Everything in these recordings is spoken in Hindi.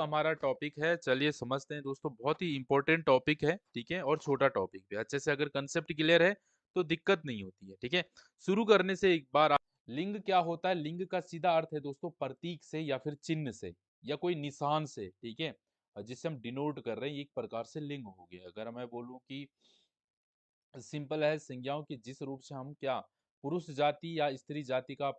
हमारा टॉपिक है, चलिए समझते हैं दोस्तों। बहुत ही इंपॉर्टेंट टॉपिक है, ठीक है, और छोटा टॉपिक भी। अच्छे से अगर कंसेप्ट क्लियर है तो दिक्कत नहीं होती है, ठीक है। शुरू करने से एक बार लिंग क्या होता है? लिंग का सीधा अर्थ है दोस्तों प्रतीक से या फिर चिन्ह से या कोई निशान से, ठीक है, जिससे हम डिनोट कर रहे हैं, ये एक प्रकार से लिंग हो गया। अगर मैं बोलूं कि सिंपल है, संज्ञाओं की जिस रूप से हम क्या पुरुष जाति या स्त्री जाति का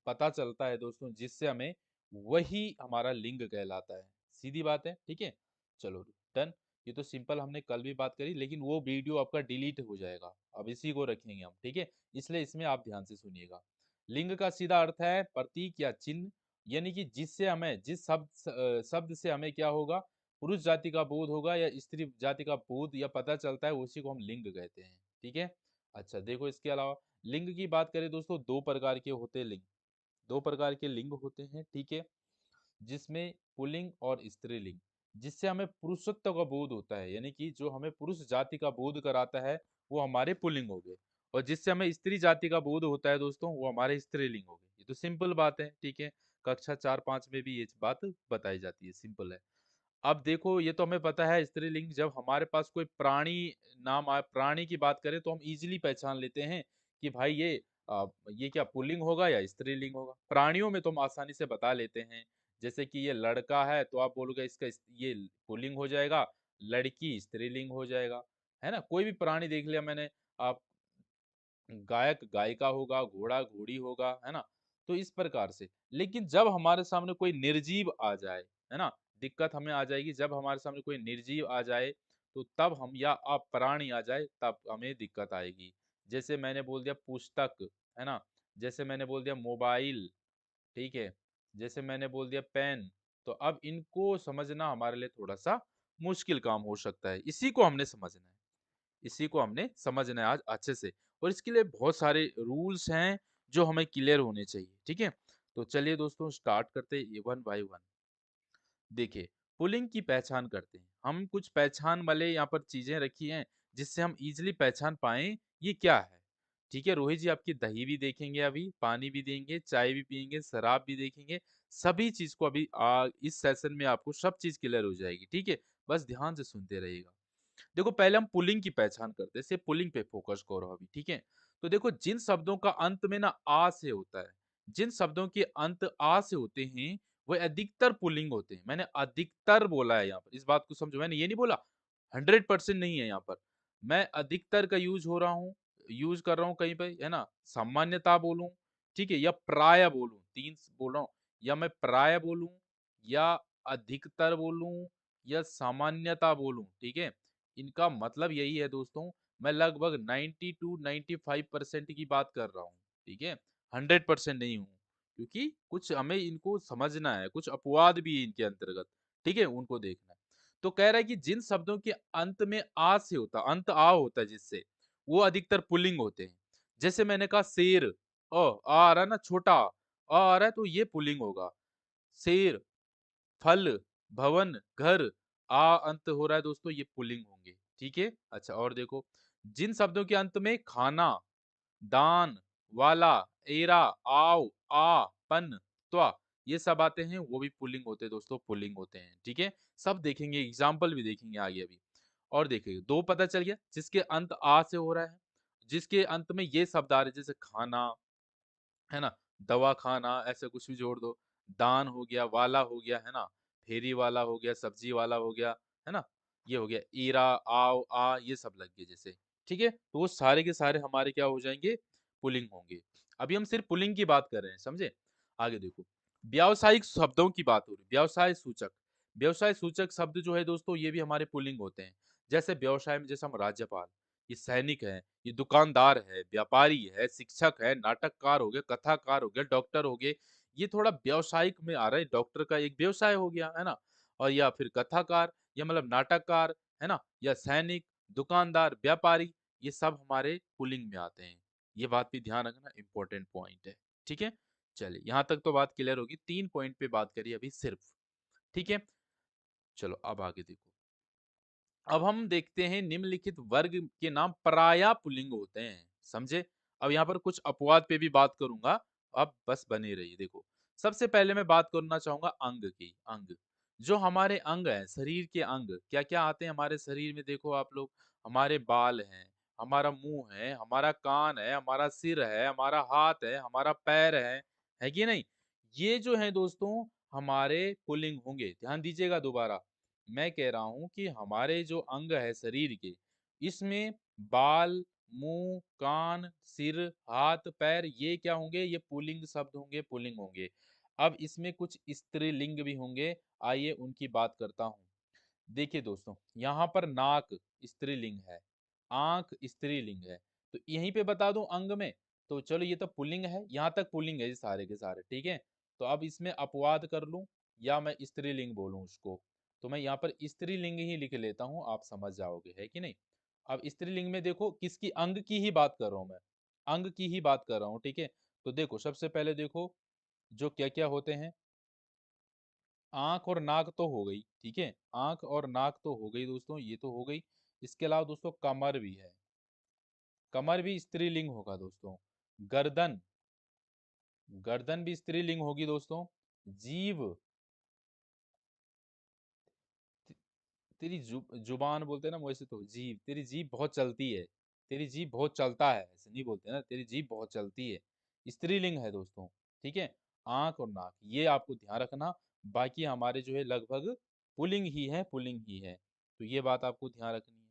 पता चलता है दोस्तों, जिससे हमें वही हमारा लिंग कहलाता है। सीधी बात है, ठीक है। चलो डन। ये तो सिंपल हमने कल भी बात करी, लेकिन वो वीडियो आपका डिलीट हो जाएगा। अब इसी को रखेंगे हम, ठीक है। इसलिए इसमें आप ध्यान से सुनिएगा। लिंग का सीधा अर्थ है प्रतीक या चिन्ह, यानी कि जिससे हमें जिस शब्द से हमें क्या होगा, पुरुष जाति का बोध होगा या स्त्री जाति का बोध या पता चलता है, उसी को हम लिंग कहते हैं, ठीक है। अच्छा देखो, इसके अलावा लिंग की बात करें दोस्तों, दो प्रकार के होते हैं लिंग। दो प्रकार के लिंग होते हैं, ठीक है, जिसमें पुल्लिंग और स्त्रीलिंग। जिससे हमें पुरुषत्व का बोध होता है, यानी कि जो हमें पुरुष जाति का बोध कराता है, वो हमारे पुल्लिंग हो गए। और जिससे हमें स्त्री जाति का बोध होता है दोस्तों, वो हमारे स्त्रीलिंग हो गए। ये तो सिंपल बात है, ठीक है। कक्षा 4-5 में भी ये बात बताई जाती है, सिंपल है। अब देखो, ये तो हमें पता है स्त्रीलिंग। जब हमारे पास कोई प्राणी नाम आए, प्राणी की बात करें, तो हम इजीली पहचान लेते हैं कि भाई ये क्या पुल्लिंग होगा या स्त्रीलिंग होगा। प्राणियों में तो हम आसानी से बता लेते हैं। जैसे कि ये लड़का है तो आप बोलोगे ये पुल्लिंग हो जाएगा, लड़की स्त्रीलिंग हो जाएगा, है ना। कोई भी प्राणी देख लिया मैंने, आप गायक गायिका होगा, घोड़ा घोड़ी होगा, है ना। तो इस प्रकार से। लेकिन जब हमारे सामने कोई निर्जीव आ जाए, है ना, दिक्कत हमें आ जाएगी। जब हमारे सामने कोई निर्जीव आ जाए, तो तब हम या अप्राणी आ जाए, तब हमें दिक्कत आएगी। जैसे मैंने बोल दिया पुस्तक, है ना। जैसे मैंने बोल दिया मोबाइल, ठीक है। जैसे मैंने बोल दिया पेन। तो अब इनको समझना हमारे लिए थोड़ा सा मुश्किल काम हो सकता है। इसी को हमने समझना है, इसी को हमने समझना है आज अच्छे से। और इसके लिए बहुत सारे रूल्स हैं जो हमें क्लियर होने चाहिए, ठीक है। तो चलिए दोस्तों, स्टार्ट करते हैं वन बाय वन। देखिए, पुलिंग की पहचान करते हैं हम। कुछ पहचान वाले यहाँ पर चीजें रखी हैं, जिससे हम इजिली पहचान पाएं ये क्या है, ठीक है। रोहित जी आपकी दही भी देखेंगे, अभी पानी भी देंगे, चाय भी पियेंगे, शराब भी देखेंगे। सभी चीज को अभी इस सेशन में आपको सब चीज क्लियर हो जाएगी, ठीक है। बस ध्यान से सुनते रहिएगा। देखो, पहले हम पुलिंग की पहचान करते हैं। सिर्फ पुलिंग पे फोकस करो अभी, ठीक है। तो देखो, जिन शब्दों का अंत में ना आ से होता है, जिन शब्दों के अंत आ से होते हैं, वो अधिकतर पुलिंग होते हैं। मैंने अधिकतर बोला है यहाँ पर, इस बात को समझो। मैंने ये नहीं बोला 100% नहीं है यहाँ पर। मैं अधिकतर का यूज कर रहा हूँ कहीं पे, है ना। सामान्यता बोलूं, ठीक है, या प्राय बोलूं, तीन बोल रहा हूँ। या मैं प्राय बोलूं, या अधिकतर बोलूं, या सामान्यता बोलूं, ठीक है। इनका मतलब यही है दोस्तों, मैं लगभग 90 टू 95% की बात कर रहा हूँ, ठीक है। 100% नहीं हूँ, क्योंकि कुछ हमें इनको समझना है, कुछ अपवाद भी है इनके अंतर्गत, ठीक है, उनको देखना है। तो कह रहा है कि जिन शब्दों के अंत में आ से होता, अंत आ होता है जिससे, वो अधिकतर पुल्लिंग होते हैं। जैसे मैंने कहा शेर, आ रहा है ना, छोटा आ रहा है, तो ये पुल्लिंग होगा। शेर, फल, भवन, घर, अंत हो रहा है दोस्तों, ये पुल्लिंग होंगे, ठीक है। अच्छा और देखो, जिन शब्दों के अंत में खाना, दान, वाला, एरा, आओ, आ, पन, त्वा, ये सब आते हैं, वो भी पुल्लिंग होते हैं दोस्तों, पुल्लिंग होते हैं, ठीक है। सब देखेंगे, एग्जाम्पल भी देखेंगे आगे अभी। और देखिए, दो पता चल गया, जिसके अंत आ से हो रहा है, जिसके अंत में ये शब्द आ रहे हैं, जैसे खाना, है ना, दवा खाना, ऐसे कुछ भी जोड़ दो। दान हो गया, वाला हो गया, है ना, फेरी वाला हो गया, सब्जी वाला हो गया, है ना। ये हो गया ईरा, आओ, ये सब लग गए जैसे, ठीक है। तो वो सारे के सारे हमारे क्या हो जाएंगे, पुलिंग होंगे। अभी हम सिर्फ पुलिंग की बात कर रहे हैं, समझे। आगे देखो, व्यावसायिक शब्दों की बात हो रही, व्यवसाय सूचक। व्यवसाय सूचक शब्द जो है दोस्तों, ये भी हमारे पुलिंग होते हैं। जैसे व्यवसाय में, जैसे हम राज्यपाल, ये सैनिक है, ये दुकानदार है, व्यापारी है, शिक्षक है, नाटककार हो गए, कथाकार हो गए, डॉक्टर हो गए। ये थोड़ा व्यावसायिक में आ रहा है, डॉक्टर का एक व्यवसाय हो गया, है ना। और या फिर कथाकार, या मतलब नाटककार, है ना, या सैनिक, दुकानदार, व्यापारी, ये सब हमारे पुलिंग में आते हैं। ये बात भी ध्यान रखना, इंपॉर्टेंट पॉइंट है, ठीक है। चलिए, यहाँ तक तो बात क्लियर होगी। 3 पॉइंट पे बात करिए अभी सिर्फ, ठीक है। चलो अब आगे देखो। अब हम देखते हैं निम्नलिखित वर्ग के नाम पराया पुल्लिंग होते हैं, समझे। अब यहाँ पर कुछ अपवाद पे भी बात करूंगा, अब बस बने रहिए। देखो, सबसे पहले मैं बात करना चाहूंगा अंग की। अंग, जो हमारे अंग हैं, शरीर के अंग, क्या-क्या आते हैं हमारे शरीर में देखो आप लोग, हमारे बाल हैं, हमारा मुँह है, हमारा कान है, हमारा सिर है, हमारा हाथ है, हमारा पैर है कि नहीं? ये जो हैं दोस्तों हमारे पुल्लिंग होंगे। ध्यान दीजिएगा दोबारा, मैं कह रहा हूँ कि हमारे जो अंग है शरीर के, इसमें बाल, मुँह, कान, सिर, हाथ, पैर ये क्या होंगे? ये पुल्लिंग शब्द होंगे, पुल्लिंग होंगे। अब इसमें कुछ स्त्रीलिंग भी होंगे, आइए उनकी बात करता हूँ। देखिए दोस्तों, यहाँ पर नाक स्त्रीलिंग है, आँख स्त्रीलिंग है, तो यहीं पे बता दूँ अंग में, तो चलो ये तो पुल्लिंग है, यहाँ तक पुल्लिंग है ये सारे के सारे, ठीक है? तो अब इसमें अपवाद कर लूँ या मैं स्त्रीलिंग बोलूँ उसको, तो मैं यहाँ पर स्त्रीलिंग ही लिख लेता हूँ, आप समझ जाओगे, है कि नहीं? अब स्त्रीलिंग में देखो किसकी अंग की ही बात कर रहा हूँ मैं, अंग की ही बात कर रहा हूँ, ठीक है? तो देखो सबसे पहले देखो, जो क्या-क्या होते हैं आँख और नाक तो हो गई, ठीक है? आँख और नाक तो हो गई दोस्तों, ये तो हो गई। इसके अलावा दोस्तों कमर भी है, कमर भी स्त्रीलिंग होगा दोस्तों। गर्दन, गर्दन भी स्त्रीलिंग होगी दोस्तों। जीभ, ते तेरी जुबान बोलते हैं ना वैसे तो जीभ, तेरी जीभ बहुत चलती है, तेरी जीभ बहुत चलता है, ऐसे नहीं बोलते ना, तेरी जीभ बहुत चलती है। स्त्रीलिंग है दोस्तों, ठीक है? आँख और नाक, ये आपको ध्यान रखना, बाकी हमारे जो है लगभग पुल्लिंग ही है, पुल्लिंग ही है। तो ये बात आपको ध्यान रखनी है।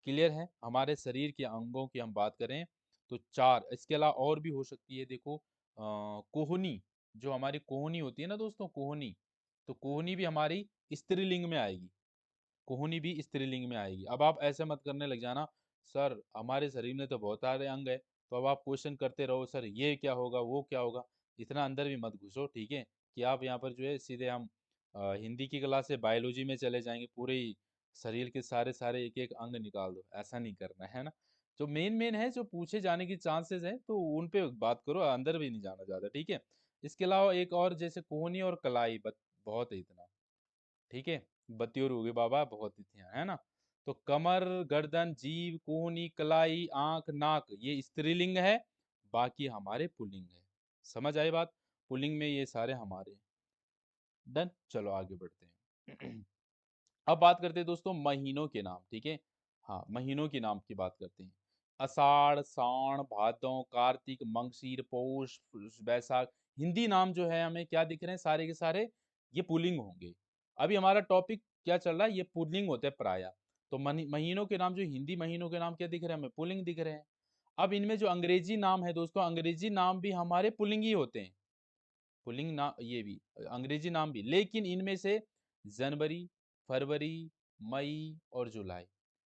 क्लियर है? हमारे शरीर के अंगों की हम बात करें तो 4 इसके अलावा और भी हो सकती है देखो कोहनी, जो हमारी कोहनी होती है ना दोस्तों कोहनी, तो कोहनी भी हमारी स्त्रीलिंग में आएगी, कोहनी भी स्त्रीलिंग में आएगी। अब आप ऐसे मत करने लग जाना, सर हमारे शरीर में तो बहुत सारे अंग हैं, तो अब आप क्वेश्चन करते रहो सर ये क्या होगा, वो क्या होगा? इतना अंदर भी मत घुसो, ठीक है? कि आप यहाँ पर जो है सीधे हम हिंदी की क्लास से बायोलॉजी में चले जाएँगे, पूरे ही शरीर के सारे-सारे एक-एक अंग निकाल दो, ऐसा नहीं करना है ना? जो मेन-मेन है, जो पूछे जाने की चांसेस हैं, तो उन पे बात करो, अंदर भी नहीं जाना ज़्यादा, ठीक है? इसके अलावा एक और जैसे कोहनी और कलाई बत बहुत है इतना। ठीक है? बतियोर हो गए बाबा बहुत ही थे, है ना? तो कमर, गर्दन, जीभ, कोहनी, कलाई, आँख, नाक ये स्त्रीलिंग है, बाकी हमारे पुल्लिंग है। समझ आई बात? पुल्लिंग में ये सारे हमारे हैं। डन? चलो आगे बढ़ते हैं। अब बात करते हैं दोस्तों महीनों के नाम, ठीक है? हाँ, महीनों के नाम की बात करते हैं। आषाढ़, सावन, भादौ, कार्तिक, मंगशीर, पौष, बैसाख हिंदी नाम जो है हमें क्या दिख रहे हैं सारे के सारे ये पुल्लिंग होंगे। अभी हमारा टॉपिक क्या चल रहा है ये पुल्लिंग होते हैं प्रायः। तो महीनों के नाम जो हिंदी महीनों के नाम क्या दिख रहे हैं हमें पुल्लिंग दिख रहे हैं। अब इनमें जो अंग्रेजी नाम है दोस्तों अंग्रेजी नाम भी हमारे पुल्लिंग ही होते हैं। पुल्लिंग ना ये भी अंग्रेजी नाम भी लेकिन इनमें से जनवरी, फरवरी, मई और जुलाई,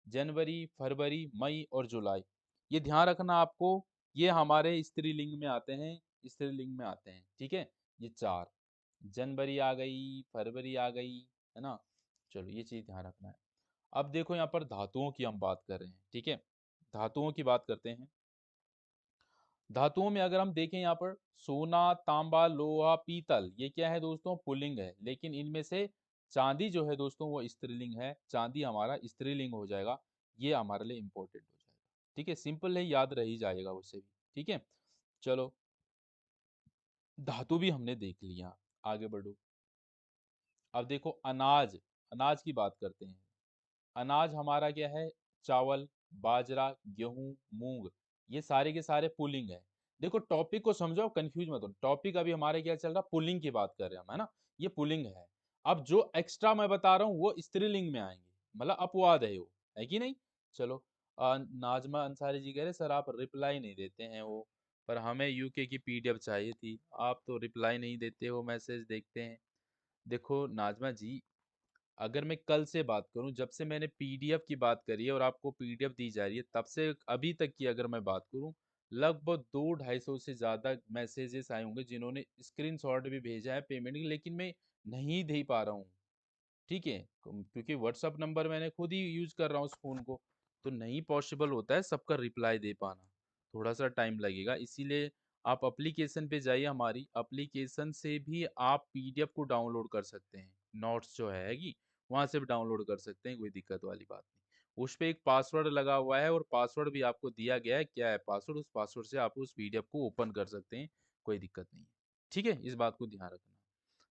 जनवरी, फरवरी, मई और जुलाई ये ध्यान रखना आपको ये हमारे स्त्रीलिंग में आते हैं, स्त्रीलिंग में आते हैं, ठीक है? ये 4 जनवरी आ गई, फरवरी आ गई, है ना? चलो ये चीज़ ध्यान रखना है। अब देखो यहाँ पर धातुओं की हम बात कर रहे हैं, ठीक है? धातुओं की बात करते हैं। धातुओं में अगर हम देखें यहाँ पर सोना, तांबा, लोहा, पीतल ये क्या है दोस्तों पुल्लिंग है लेकिन इनमें से चांदी जो है दोस्तों वो स्त्रीलिंग है चांदी हमारा स्त्रीलिंग हो जाएगा ये हमारे लिए इम्पोर्टेंट हो जाएगा ठीक है सिंपल है याद रह ही जाएगा उससे भी ठीक है चलो धातु भी हमने देख लिया आगे बढ़ो अब देखो अनाज अनाज की बात करते हैं अनाज हमारा क्या है चावल बाजरा गेहूं मूंग ये सारे के सारे पुलिंग है देखो टॉपिक को समझो कंफ्यूज मत हो टॉपिक अभी हमारे क्या चल रहा पुलिंग की बात कर रहे हैं हम है ना ये पुलिंग है अब जो एक्स्ट्रा मैं बता रहा हूँ वो स्त्रीलिंग में आएंगे मतलब अपवाद है वो है कि नहीं चलो नाजमा अंसारी जी कह रहे सर आप रिप्लाई नहीं देते हैं वो पर हमें यूके की पीडीएफ चाहिए थी आप तो रिप्लाई नहीं देते हो मैसेज देखते हैं देखो नाजमा जी अगर मैं कल से बात करूं जब से मैंने पीडीएफ की बात करी है और आपको पीडीएफ दी जा रही है तब से अभी तक की अगर मैं बात करूं लगभग 200-250 से ज़्यादा मैसेजेस आए होंगे जिन्होंने स्क्रीनशॉट भी भेजा है पेमेंट की लेकिन मैं नहीं दे पा रहा हूँ ठीक है क्योंकि व्हाट्सअप नंबर मैंने खुद ही यूज कर रहा हूँ उस फोन को तो नहीं पॉसिबल होता है सबका रिप्लाई दे पाना थोड़ा सा टाइम लगेगा इसीलिए आप एप्लीकेशन पे जाइए हमारी एप्लीकेशन से भी आप पीडीएफ को डाउनलोड कर सकते हैं नोट्स जो है कि वहां से भी डाउनलोड कर सकते हैं कोई दिक्कत वाली बात नहीं उस पे एक पासवर्ड लगा हुआ है और पासवर्ड भी आपको दिया गया है क्या है पासवर्ड उस पासवर्ड से आप उस पीडीएफ को ओपन कर सकते हैं कोई दिक्कत नहीं है ठीक है इस बात को ध्यान रखना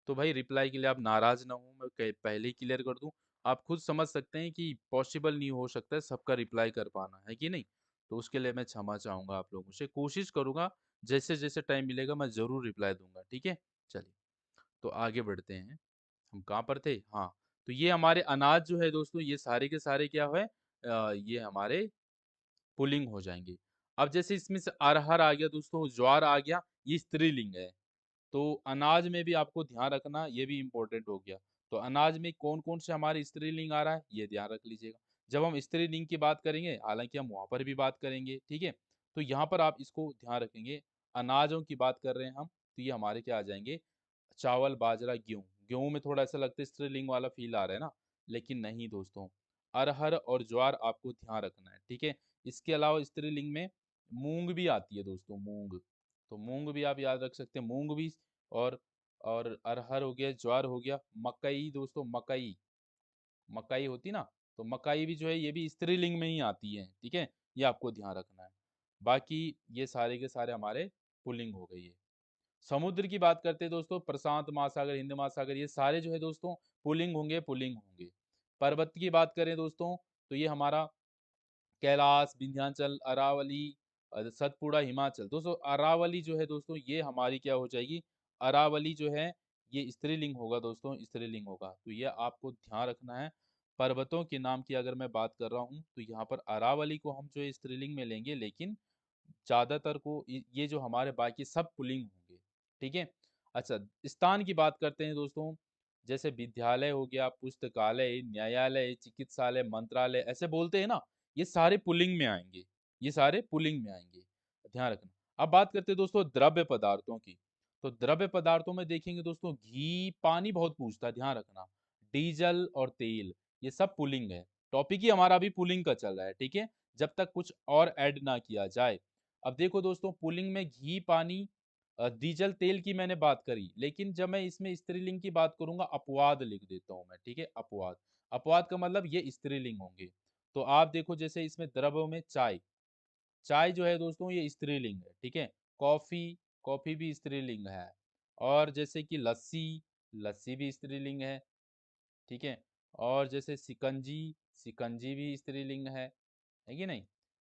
तो भाई रिप्लाई के लिए आप नाराज ना हो, मैं पहले ही क्लियर कर दूं। आप खुद समझ सकते हैं कि पॉसिबल नहीं हो सकता है सबका रिप्लाई कर पाना, है कि नहीं? तो उसके लिए मैं क्षमा चाहूंगा आप लोगों से, कोशिश करूंगा जैसे जैसे टाइम मिलेगा मैं जरूर रिप्लाई दूंगा, ठीक है? चलिए, तो आगे बढ़ते हैं। हम कहाँ पर थे? हाँ, तो ये हमारे अनाज जो है दोस्तों, ये सारे के सारे क्या है, ये हमारे पुल्लिंग हो जाएंगे। अब जैसे इसमें से अरहर आ गया दोस्तों, ज्वार आ गया, ये स्त्रीलिंग है। तो अनाज में भी आपको ध्यान रखना, ये भी इम्पोर्टेंट हो गया। तो अनाज में कौन कौन से हमारे स्त्रीलिंग आ रहा है, ये ध्यान रख लीजिएगा। जब हम स्त्रीलिंग की बात करेंगे, हालांकि हम वहां पर भी बात करेंगे, ठीक है? तो यहाँ पर आप इसको ध्यान रखेंगे, अनाजों की बात कर रहे हैं हम, तो ये हमारे क्या आ जाएंगे, चावल, बाजरा, गेहूं। गेहूं में थोड़ा ऐसा लगता है स्त्रीलिंग वाला फील आ रहा है ना, लेकिन नहीं दोस्तों, अरहर और ज्वार आपको ध्यान रखना है, ठीक है? इसके अलावा स्त्रीलिंग में मूंग भी आती है दोस्तों, मूंग। तो मूंग भी आप याद रख सकते हैं, मूंग भी। और और अरहर हो गया, ज्वार हो गया, मकई दोस्तों, मकई, मकई होती ना, तो मकई भी जो है ये भी स्त्रीलिंग में ही आती है, ठीक है? ये आपको ध्यान रखना है। बाकी ये सारे के सारे हमारे पुल्लिंग हो गई है। समुद्र की बात करते हैं दोस्तों, प्रशांत महासागर, हिंद महासागर, ये सारे जो है दोस्तों पुल्लिंग होंगे, पुल्लिंग होंगे। पर्वत की बात करें दोस्तों, तो ये हमारा कैलाश, विंध्याचल, अरावली, सतपुड़ा, हिमाचल। दोस्तों अरावली जो है दोस्तों, ये हमारी क्या हो जाएगी, अरावली जो है ये स्त्रीलिंग होगा दोस्तों, स्त्रीलिंग होगा। तो ये आपको ध्यान रखना है। पर्वतों के नाम की अगर मैं बात कर रहा हूँ, तो यहाँ पर अरावली को हम जो है स्त्रीलिंग में लेंगे, लेकिन ज्यादातर को ये जो हमारे बाकी सब पुल्लिंग होंगे, ठीक है? अच्छा, स्थान की बात करते हैं दोस्तों, जैसे विद्यालय हो गया, पुस्तकालय, न्यायालय, चिकित्सालय, मंत्रालय, ऐसे बोलते हैं ना, ये सारे पुल्लिंग में आएंगे, ये सारे पुल्लिंग में आएंगे, ध्यान रखना। अब बात करते हैं दोस्तों द्रव्य पदार्थों की। तो द्रव्य पदार्थों में देखेंगे दोस्तों, घी, पानी बहुत पूछता है, ध्यान रखना। डीजल और तेल, ये सब पुल्लिंग है। टॉपिक ही हमारा अभी पुल्लिंग का चल रहा है, ठीक है? जब तक कुछ और ऐड ना किया जाए। अब देखो दोस्तों, पुल्लिंग में घी, पानी, डीजल, तेल की मैंने बात करी, लेकिन जब मैं इसमें स्त्रीलिंग की बात करूंगा, अपवाद लिख देता हूं मैं, ठीक है? अपवाद, अपवाद का मतलब ये स्त्रीलिंग होंगे। तो आप देखो, जैसे इसमें द्रव्यों में चाय, चाय जो है दोस्तों ये स्त्रीलिंग है, ठीक है? कॉफी, कॉफी भी स्त्रीलिंग है। और जैसे कि लस्सी, लस्सी भी स्त्रीलिंग है, ठीक है? और जैसे सिकंजी, सिकंजी भी स्त्रीलिंग है कि नहीं?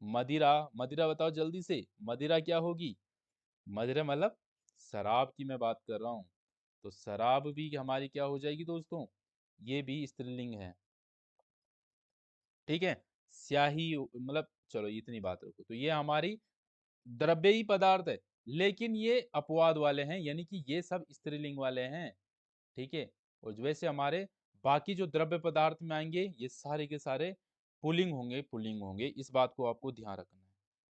मदिरा, मदिरा बताओ जल्दी से, मदिरा क्या होगी? मदिरा मतलब शराब की मैं बात कर रहा हूँ। तो शराब भी हमारी क्या हो जाएगी दोस्तों, ये भी स्त्रीलिंग है, ठीक है? स्याही मतलब, चलो इतनी बात रखो। तो ये हमारी द्रव्यी पदार्थ है, लेकिन ये अपवाद वाले हैं, यानी कि ये सब स्त्रीलिंग वाले हैं, ठीक है? और वैसे हमारे बाकी जो द्रव्य पदार्थ में आएंगे, ये सारे के सारे पुल्लिंग होंगे, पुल्लिंग होंगे। इस बात को आपको ध्यान रखना है,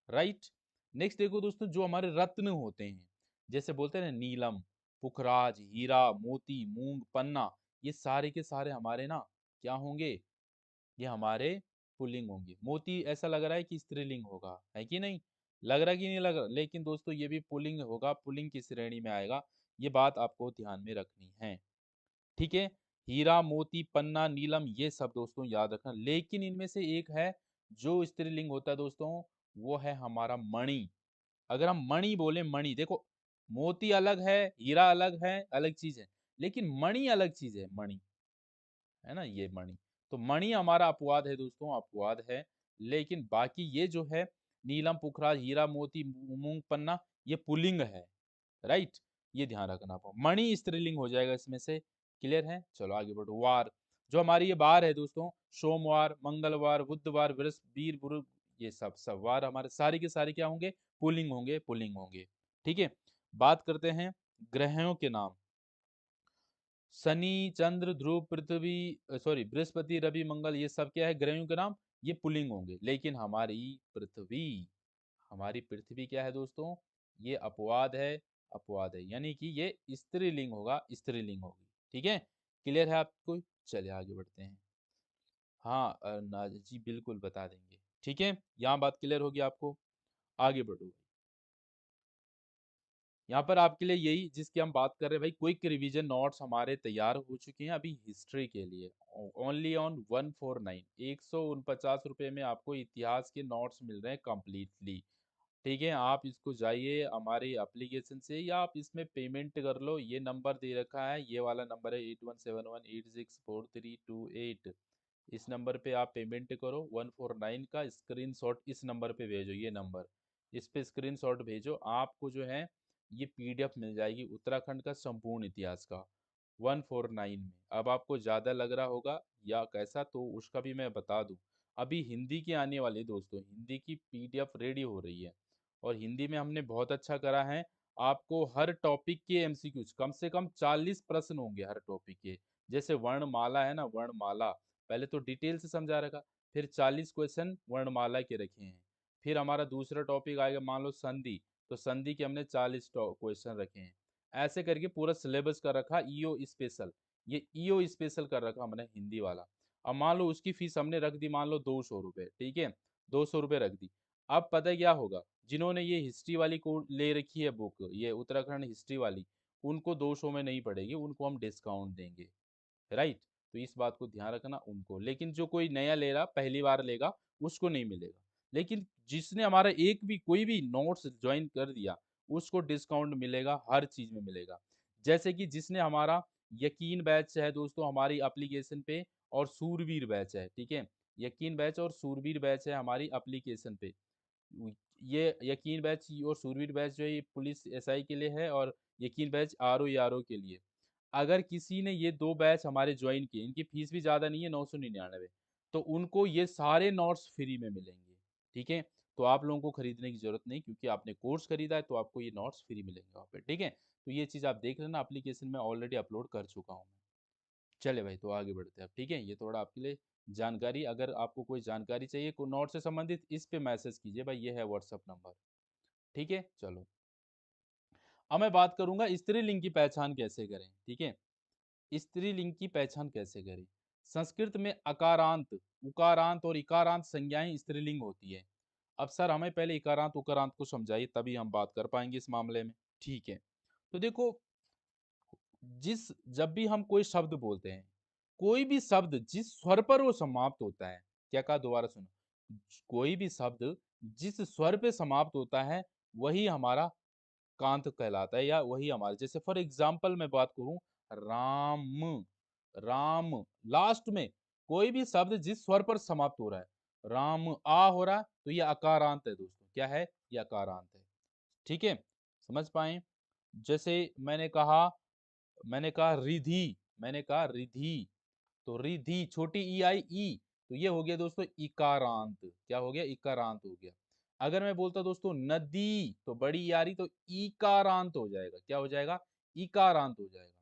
राइट? नेक्स्ट देखो दोस्तों, जो हमारे रत्न होते हैं, जैसे बोलते हैं ना, नीलम, पुखराज, हीरा, मोती, मूंग, पन्ना, ये सारे के सारे हमारे ना क्या होंगे, ये हमारे पुल्लिंग होंगे। मोती ऐसा लग रहा है कि स्त्रीलिंग होगा, है कि नहीं? लग रहा है कि नहीं लग रहा? लेकिन दोस्तों ये भी पुल्लिंग होगा, पुल्लिंग की श्रेणी में आएगा। ये बात आपको ध्यान में रखनी है, ठीक है? हीरा, मोती, पन्ना, नीलम, ये सब दोस्तों याद रखना। लेकिन इनमें से एक है जो स्त्रीलिंग होता है दोस्तों, वो है हमारा मणि। अगर हम मणि बोले, मणि देखो, मोती अलग है, हीरा अलग है, अलग चीज है, लेकिन मणि अलग चीज है, मणि, है ना, ये मणि। तो मणि हमारा अपवाद है दोस्तों, अपवाद है। लेकिन बाकी ये जो है, नीलम, पुखराज, हीरा, मोती, मूंग, पन्ना, ये पुल्लिंग है, राइट? ये ध्यान रखना आप, मणि स्त्रीलिंग हो जाएगा इसमें से। क्लियर है? चलो आगे बढ़ो। वार, जो हमारी ये बार है दोस्तों, सोमवार, मंगलवार, बुधवार, बृहस्पति, गुरु, ये सब सब वार हमारे सारे के सारे क्या होंगे, पुल्लिंग होंगे, पुल्लिंग होंगे, ठीक है? बात करते हैं ग्रहों के नाम। शनि, चंद्र, ध्रुव, पृथ्वी, सॉरी, बृहस्पति, रवि, मंगल, ये सब क्या है, ग्रहों के नाम, ये पुल्लिंग होंगे। लेकिन हमारी पृथ्वी, हमारी पृथ्वी क्या है दोस्तों, ये अपवाद है, अपवाद है, यानी कि ये स्त्रीलिंग होगा, स्त्रीलिंग होगी, ठीक है? क्लियर है आपको? चलिए आगे बढ़ते हैं। हाँ, जी बिल्कुल बता देंगे, ठीक है? यहाँ बात क्लियर होगी आपको, आगे बढ़ो। यहाँ पर आपके लिए यही जिसकी हम बात कर रहे हैं भाई, क्विक रिवीजन नोट्स हमारे तैयार हो चुके हैं अभी हिस्ट्री के लिए। ओनली ऑन 149, ₹149 में आपको इतिहास के नोट्स मिल रहे हैं कंप्लीटली, ठीक है, आप इसको जाइए हमारी एप्लीकेशन से या आप इसमें पेमेंट कर लो। ये नंबर दे रखा है, ये वाला नंबर है 8171864328। इस नंबर पे आप पेमेंट करो 149 का स्क्रीनशॉट इस नंबर पे भेजो। ये नंबर, इस पे स्क्रीनशॉट भेजो, आपको जो है ये पीडीएफ मिल जाएगी उत्तराखंड का संपूर्ण इतिहास का 149 में। अब आपको ज़्यादा लग रहा होगा या कैसा, तो उसका भी मैं बता दूं। अभी हिंदी की आने वाली है दोस्तों, हिंदी की पीडीएफ रेडी हो रही है और हिंदी में हमने बहुत अच्छा करा है। आपको हर टॉपिक के एमसीक्यूज कम से कम 40 प्रश्न होंगे हर टॉपिक के। जैसे वर्णमाला है ना, वर्णमाला पहले तो डिटेल से समझा रखा, फिर 40 क्वेश्चन वर्णमाला के रखे हैं। फिर हमारा दूसरा टॉपिक आएगा मान लो संधि, तो संधि के हमने 40 क्वेश्चन रखे हैं। ऐसे करके पूरा सिलेबस कर रखा ईओ स्पेशल। ये ईओ स्पेशल कर रखा हमने हिंदी वाला। अब मान लो उसकी फीस हमने रख दी मान लो 200 रुपये, ठीक है, 200 रुपये रख दी। अब पता है क्या होगा, जिन्होंने ये हिस्ट्री वाली को ले रखी है बुक, ये उत्तराखंड हिस्ट्री वाली, उनको 200 में नहीं पड़ेगी, उनको हम डिस्काउंट देंगे। राइट, तो इस बात को ध्यान रखना उनको। लेकिन जो कोई नया ले रहा पहली बार लेगा उसको नहीं मिलेगा। लेकिन जिसने हमारा एक भी कोई भी नोट्स ज्वाइन कर दिया उसको डिस्काउंट मिलेगा, हर चीज में मिलेगा। जैसे कि जिसने हमारा यकीन बैच है दोस्तों हमारी एप्लीकेशन पे, और सूरवीर बैच है, ठीक है, यकीन बैच और सूरवीर बैच है हमारी एप्लीकेशन पे। ये यकीन बैच और सूरवीर बैच जो है ये पुलिस एसआई के लिए है, और यकीन बैच आरओ के लिए। अगर किसी ने ये दो बैच हमारे ज्वाइन किए, इनकी फीस भी ज़्यादा नहीं है 999, तो उनको ये सारे नोट्स फ्री में मिलेंगे। ठीक है, तो आप लोगों को खरीदने की जरूरत नहीं, क्योंकि आपने कोर्स खरीदा है तो आपको ये नोट्स फ्री मिलेंगे वहाँ पे। ठीक है, तो ये चीज़ आप देख लेना, एप्लीकेशन में ऑलरेडी अपलोड कर चुका हूँ मैं। चले भाई, तो आगे बढ़ते हैं अब। ठीक है, ये थोड़ा आपके लिए जानकारी, अगर आपको कोई जानकारी चाहिए को नोट से संबंधित, इस पे मैसेज कीजिए भाई, ये है व्हाट्सअप नंबर। ठीक है, चलो अब मैं बात करूंगा स्त्रीलिंग की पहचान कैसे करें। ठीक है, स्त्रीलिंग की पहचान कैसे करें। संस्कृत में अकारांत, उकारांत और इकारांत संज्ञाएं स्त्रीलिंग होती है। अब सर हमें पहले इकारांत उकारांत को समझाइए, तभी हम बात कर पाएंगे इस मामले में। ठीक है, तो देखो, जिस जब भी हम कोई शब्द बोलते हैं, कोई भी शब्द जिस स्वर पर वो समाप्त होता है, क्या कहा, दोबारा सुनो, कोई भी शब्द जिस स्वर पे समाप्त होता है वही हमारा कांत कहलाता है, या वही हमारा, जैसे फॉर एग्जाम्पल मैं बात करूं, राम, राम, लास्ट में कोई भी शब्द जिस स्वर पर समाप्त हो रहा है, राम आ हो रहा है, तो ये अकारांत है दोस्तों। क्या है, ये अकारांत है। ठीक है, समझ पाए। जैसे मैंने कहा रिधि, मैंने कहा रिधि, तो रिधि छोटी ई आई ई, तो ये हो गया दोस्तों इकारांत। क्या हो गया, इकारांत हो गया। अगर मैं बोलता दोस्तों नदी, तो बड़ी ई आ रही, तो इकारांत हो जाएगा। क्या हो जाएगा, इकारांत हो जाएगा।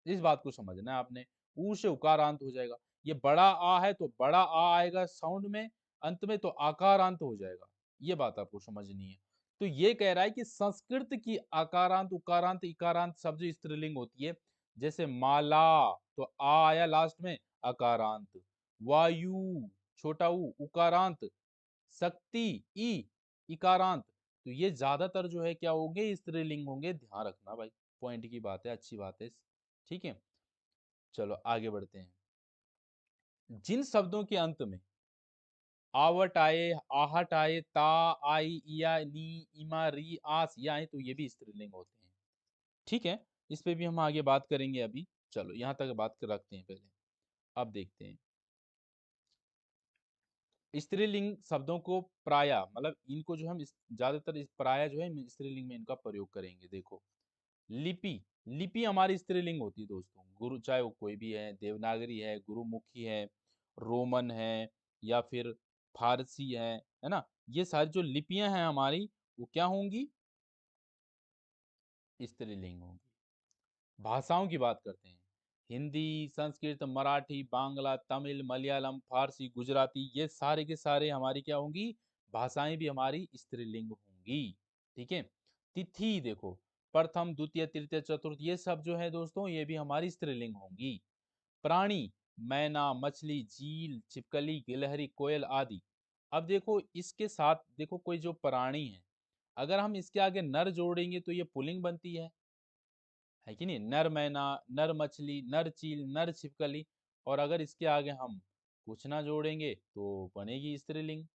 इस बात को समझना है आपने। ऊ से उकारांत हो जाएगा। ये बड़ा आ है तो बड़ा आ आएगा साउंड में, अंत में तो आकारांत हो जाएगा। ये बात आपको समझनी है। तो ये कह रहा है कि संस्कृत की आकारांत उकारांत इकारांत शब्द स्त्रीलिंग होती है। जैसे माला, तो आ आया लास्ट में, अकारांत। वायु, छोटा ऊ, उकारांत। शक्ति, ई, इकारांत। तो ये ज्यादातर जो है क्या होंगे, स्त्रीलिंग होंगे, ध्यान रखना भाई। पॉइंट की बात है, अच्छी बात है। ठीक है, चलो आगे बढ़ते हैं। जिन शब्दों के अंत में आवट आए, आहट आए, ता, आई, इया, नी, इमा, री, आस, या आए, तो ये भी स्त्रीलिंग होते हैं। ठीक है, इस पे भी हम आगे बात करेंगे अभी। चलो यहाँ तक बात कर रखते हैं पहले। अब देखते हैं स्त्रीलिंग शब्दों को प्राय, मतलब इनको जो हम ज्यादातर प्राय जो है स्त्रीलिंग में इनका प्रयोग करेंगे। देखो, लिपि, लिपि हमारी स्त्रीलिंग होती है दोस्तों। गुरु, चाहे वो कोई भी है, देवनागरी है, गुरुमुखी है, रोमन है, या फिर फारसी है ना, ये सारी जो लिपियां हैं हमारी, वो क्या होंगी, स्त्रीलिंग होंगी। भाषाओं की बात करते हैं, हिंदी, संस्कृत, मराठी, बांग्ला, तमिल, मलयालम, फारसी, गुजराती, ये सारे के सारे हमारी क्या होंगी, भाषाएं भी हमारी स्त्रीलिंग होंगी। ठीक है, तिथि देखो, प्रथम, द्वितीय, तृतीय, चतुर्थ, ये सब जो है दोस्तों ये भी हमारी स्त्रीलिंग होंगी। प्राणी, मैना, मछली, झील, छिपकली, गिलहरी, कोयल आदि। अब देखो इसके साथ देखो, कोई जो प्राणी है, अगर हम इसके आगे नर जोड़ेंगे तो ये पुल्लिंग बनती है कि नहीं, नर मैना, नर मछली, नर चील, नर छिपकली। और अगर इसके आगे हम कुछ ना जोड़ेंगे तो बनेगी स्त्रीलिंग।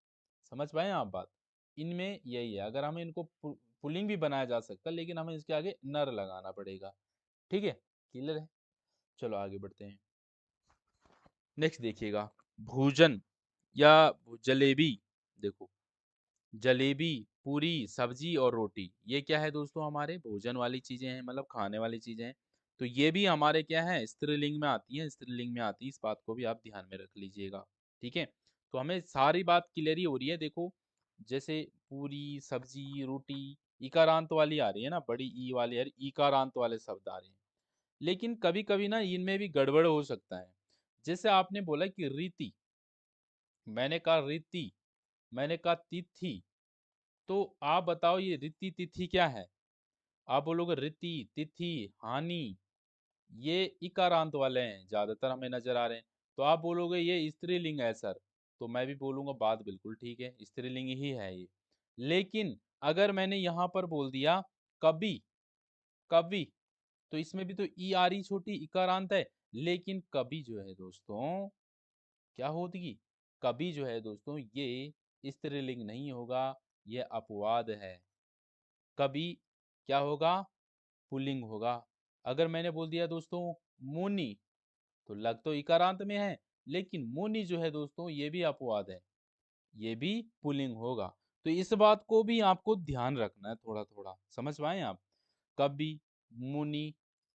समझ पाए आप बात। इनमें यही है, अगर हमें इनको पुल्लिंग भी बनाया जा सकता है, लेकिन हमें इसके आगे नर लगाना पड़ेगा। ठीक है, क्लियर है। चलो आगे बढ़ते हैं। नेक्स्ट देखिएगा, भोजन या जलेबी। देखो, जलेबी, पूरी, सब्जी और रोटी, ये क्या है दोस्तों, हमारे भोजन वाली चीजें हैं, मतलब खाने वाली चीजें हैं। तो ये भी हमारे क्या है, स्त्रीलिंग में आती है, स्त्रीलिंग में आती है, इस बात को भी आप ध्यान में रख लीजिएगा। ठीक है, तो हमें सारी बात क्लियर ही हो रही है। देखो, जैसे पूरी, सब्जी, रोटी, इकारांत वाली आ रही है ना, बड़ी ई वाली यार, इकारांत वाले शब्द आ रहे हैं। लेकिन कभी कभी ना इनमें भी गड़बड़ हो सकता है। जैसे आपने बोला कि रीति, मैंने कहा रीति, मैंने कहा तिथि। तो आप बताओ ये रीति तिथि क्या है? आप बोलोगे रीति, तिथि, हानि, ये इकारांत वाले हैं, ज्यादातर हमें नजर आ रहे हैं। तो आप बोलोगे ये स्त्रीलिंग है सर, तो मैं भी बोलूंगा बात बिल्कुल ठीक है, स्त्रीलिंग ही है ये। लेकिन अगर मैंने यहाँ पर बोल दिया कवि, कवि, तो इसमें भी तो ई आ रही छोटी इकारांत है। लेकिन कवि जो है दोस्तों, क्या होगी, कवि जो है दोस्तों, ये स्त्रीलिंग नहीं होगा, ये अपवाद है। कवि क्या होगा, पुल्लिंग होगा। अगर मैंने बोल दिया दोस्तों मुनि, तो लग तो इकारांत में है, लेकिन मुनि जो है दोस्तों, ये भी अपवाद है, ये भी पुल्लिंग होगा। तो इस बात को भी आपको ध्यान रखना है, थोड़ा थोड़ा समझ पाए आप। कवि, मुनि,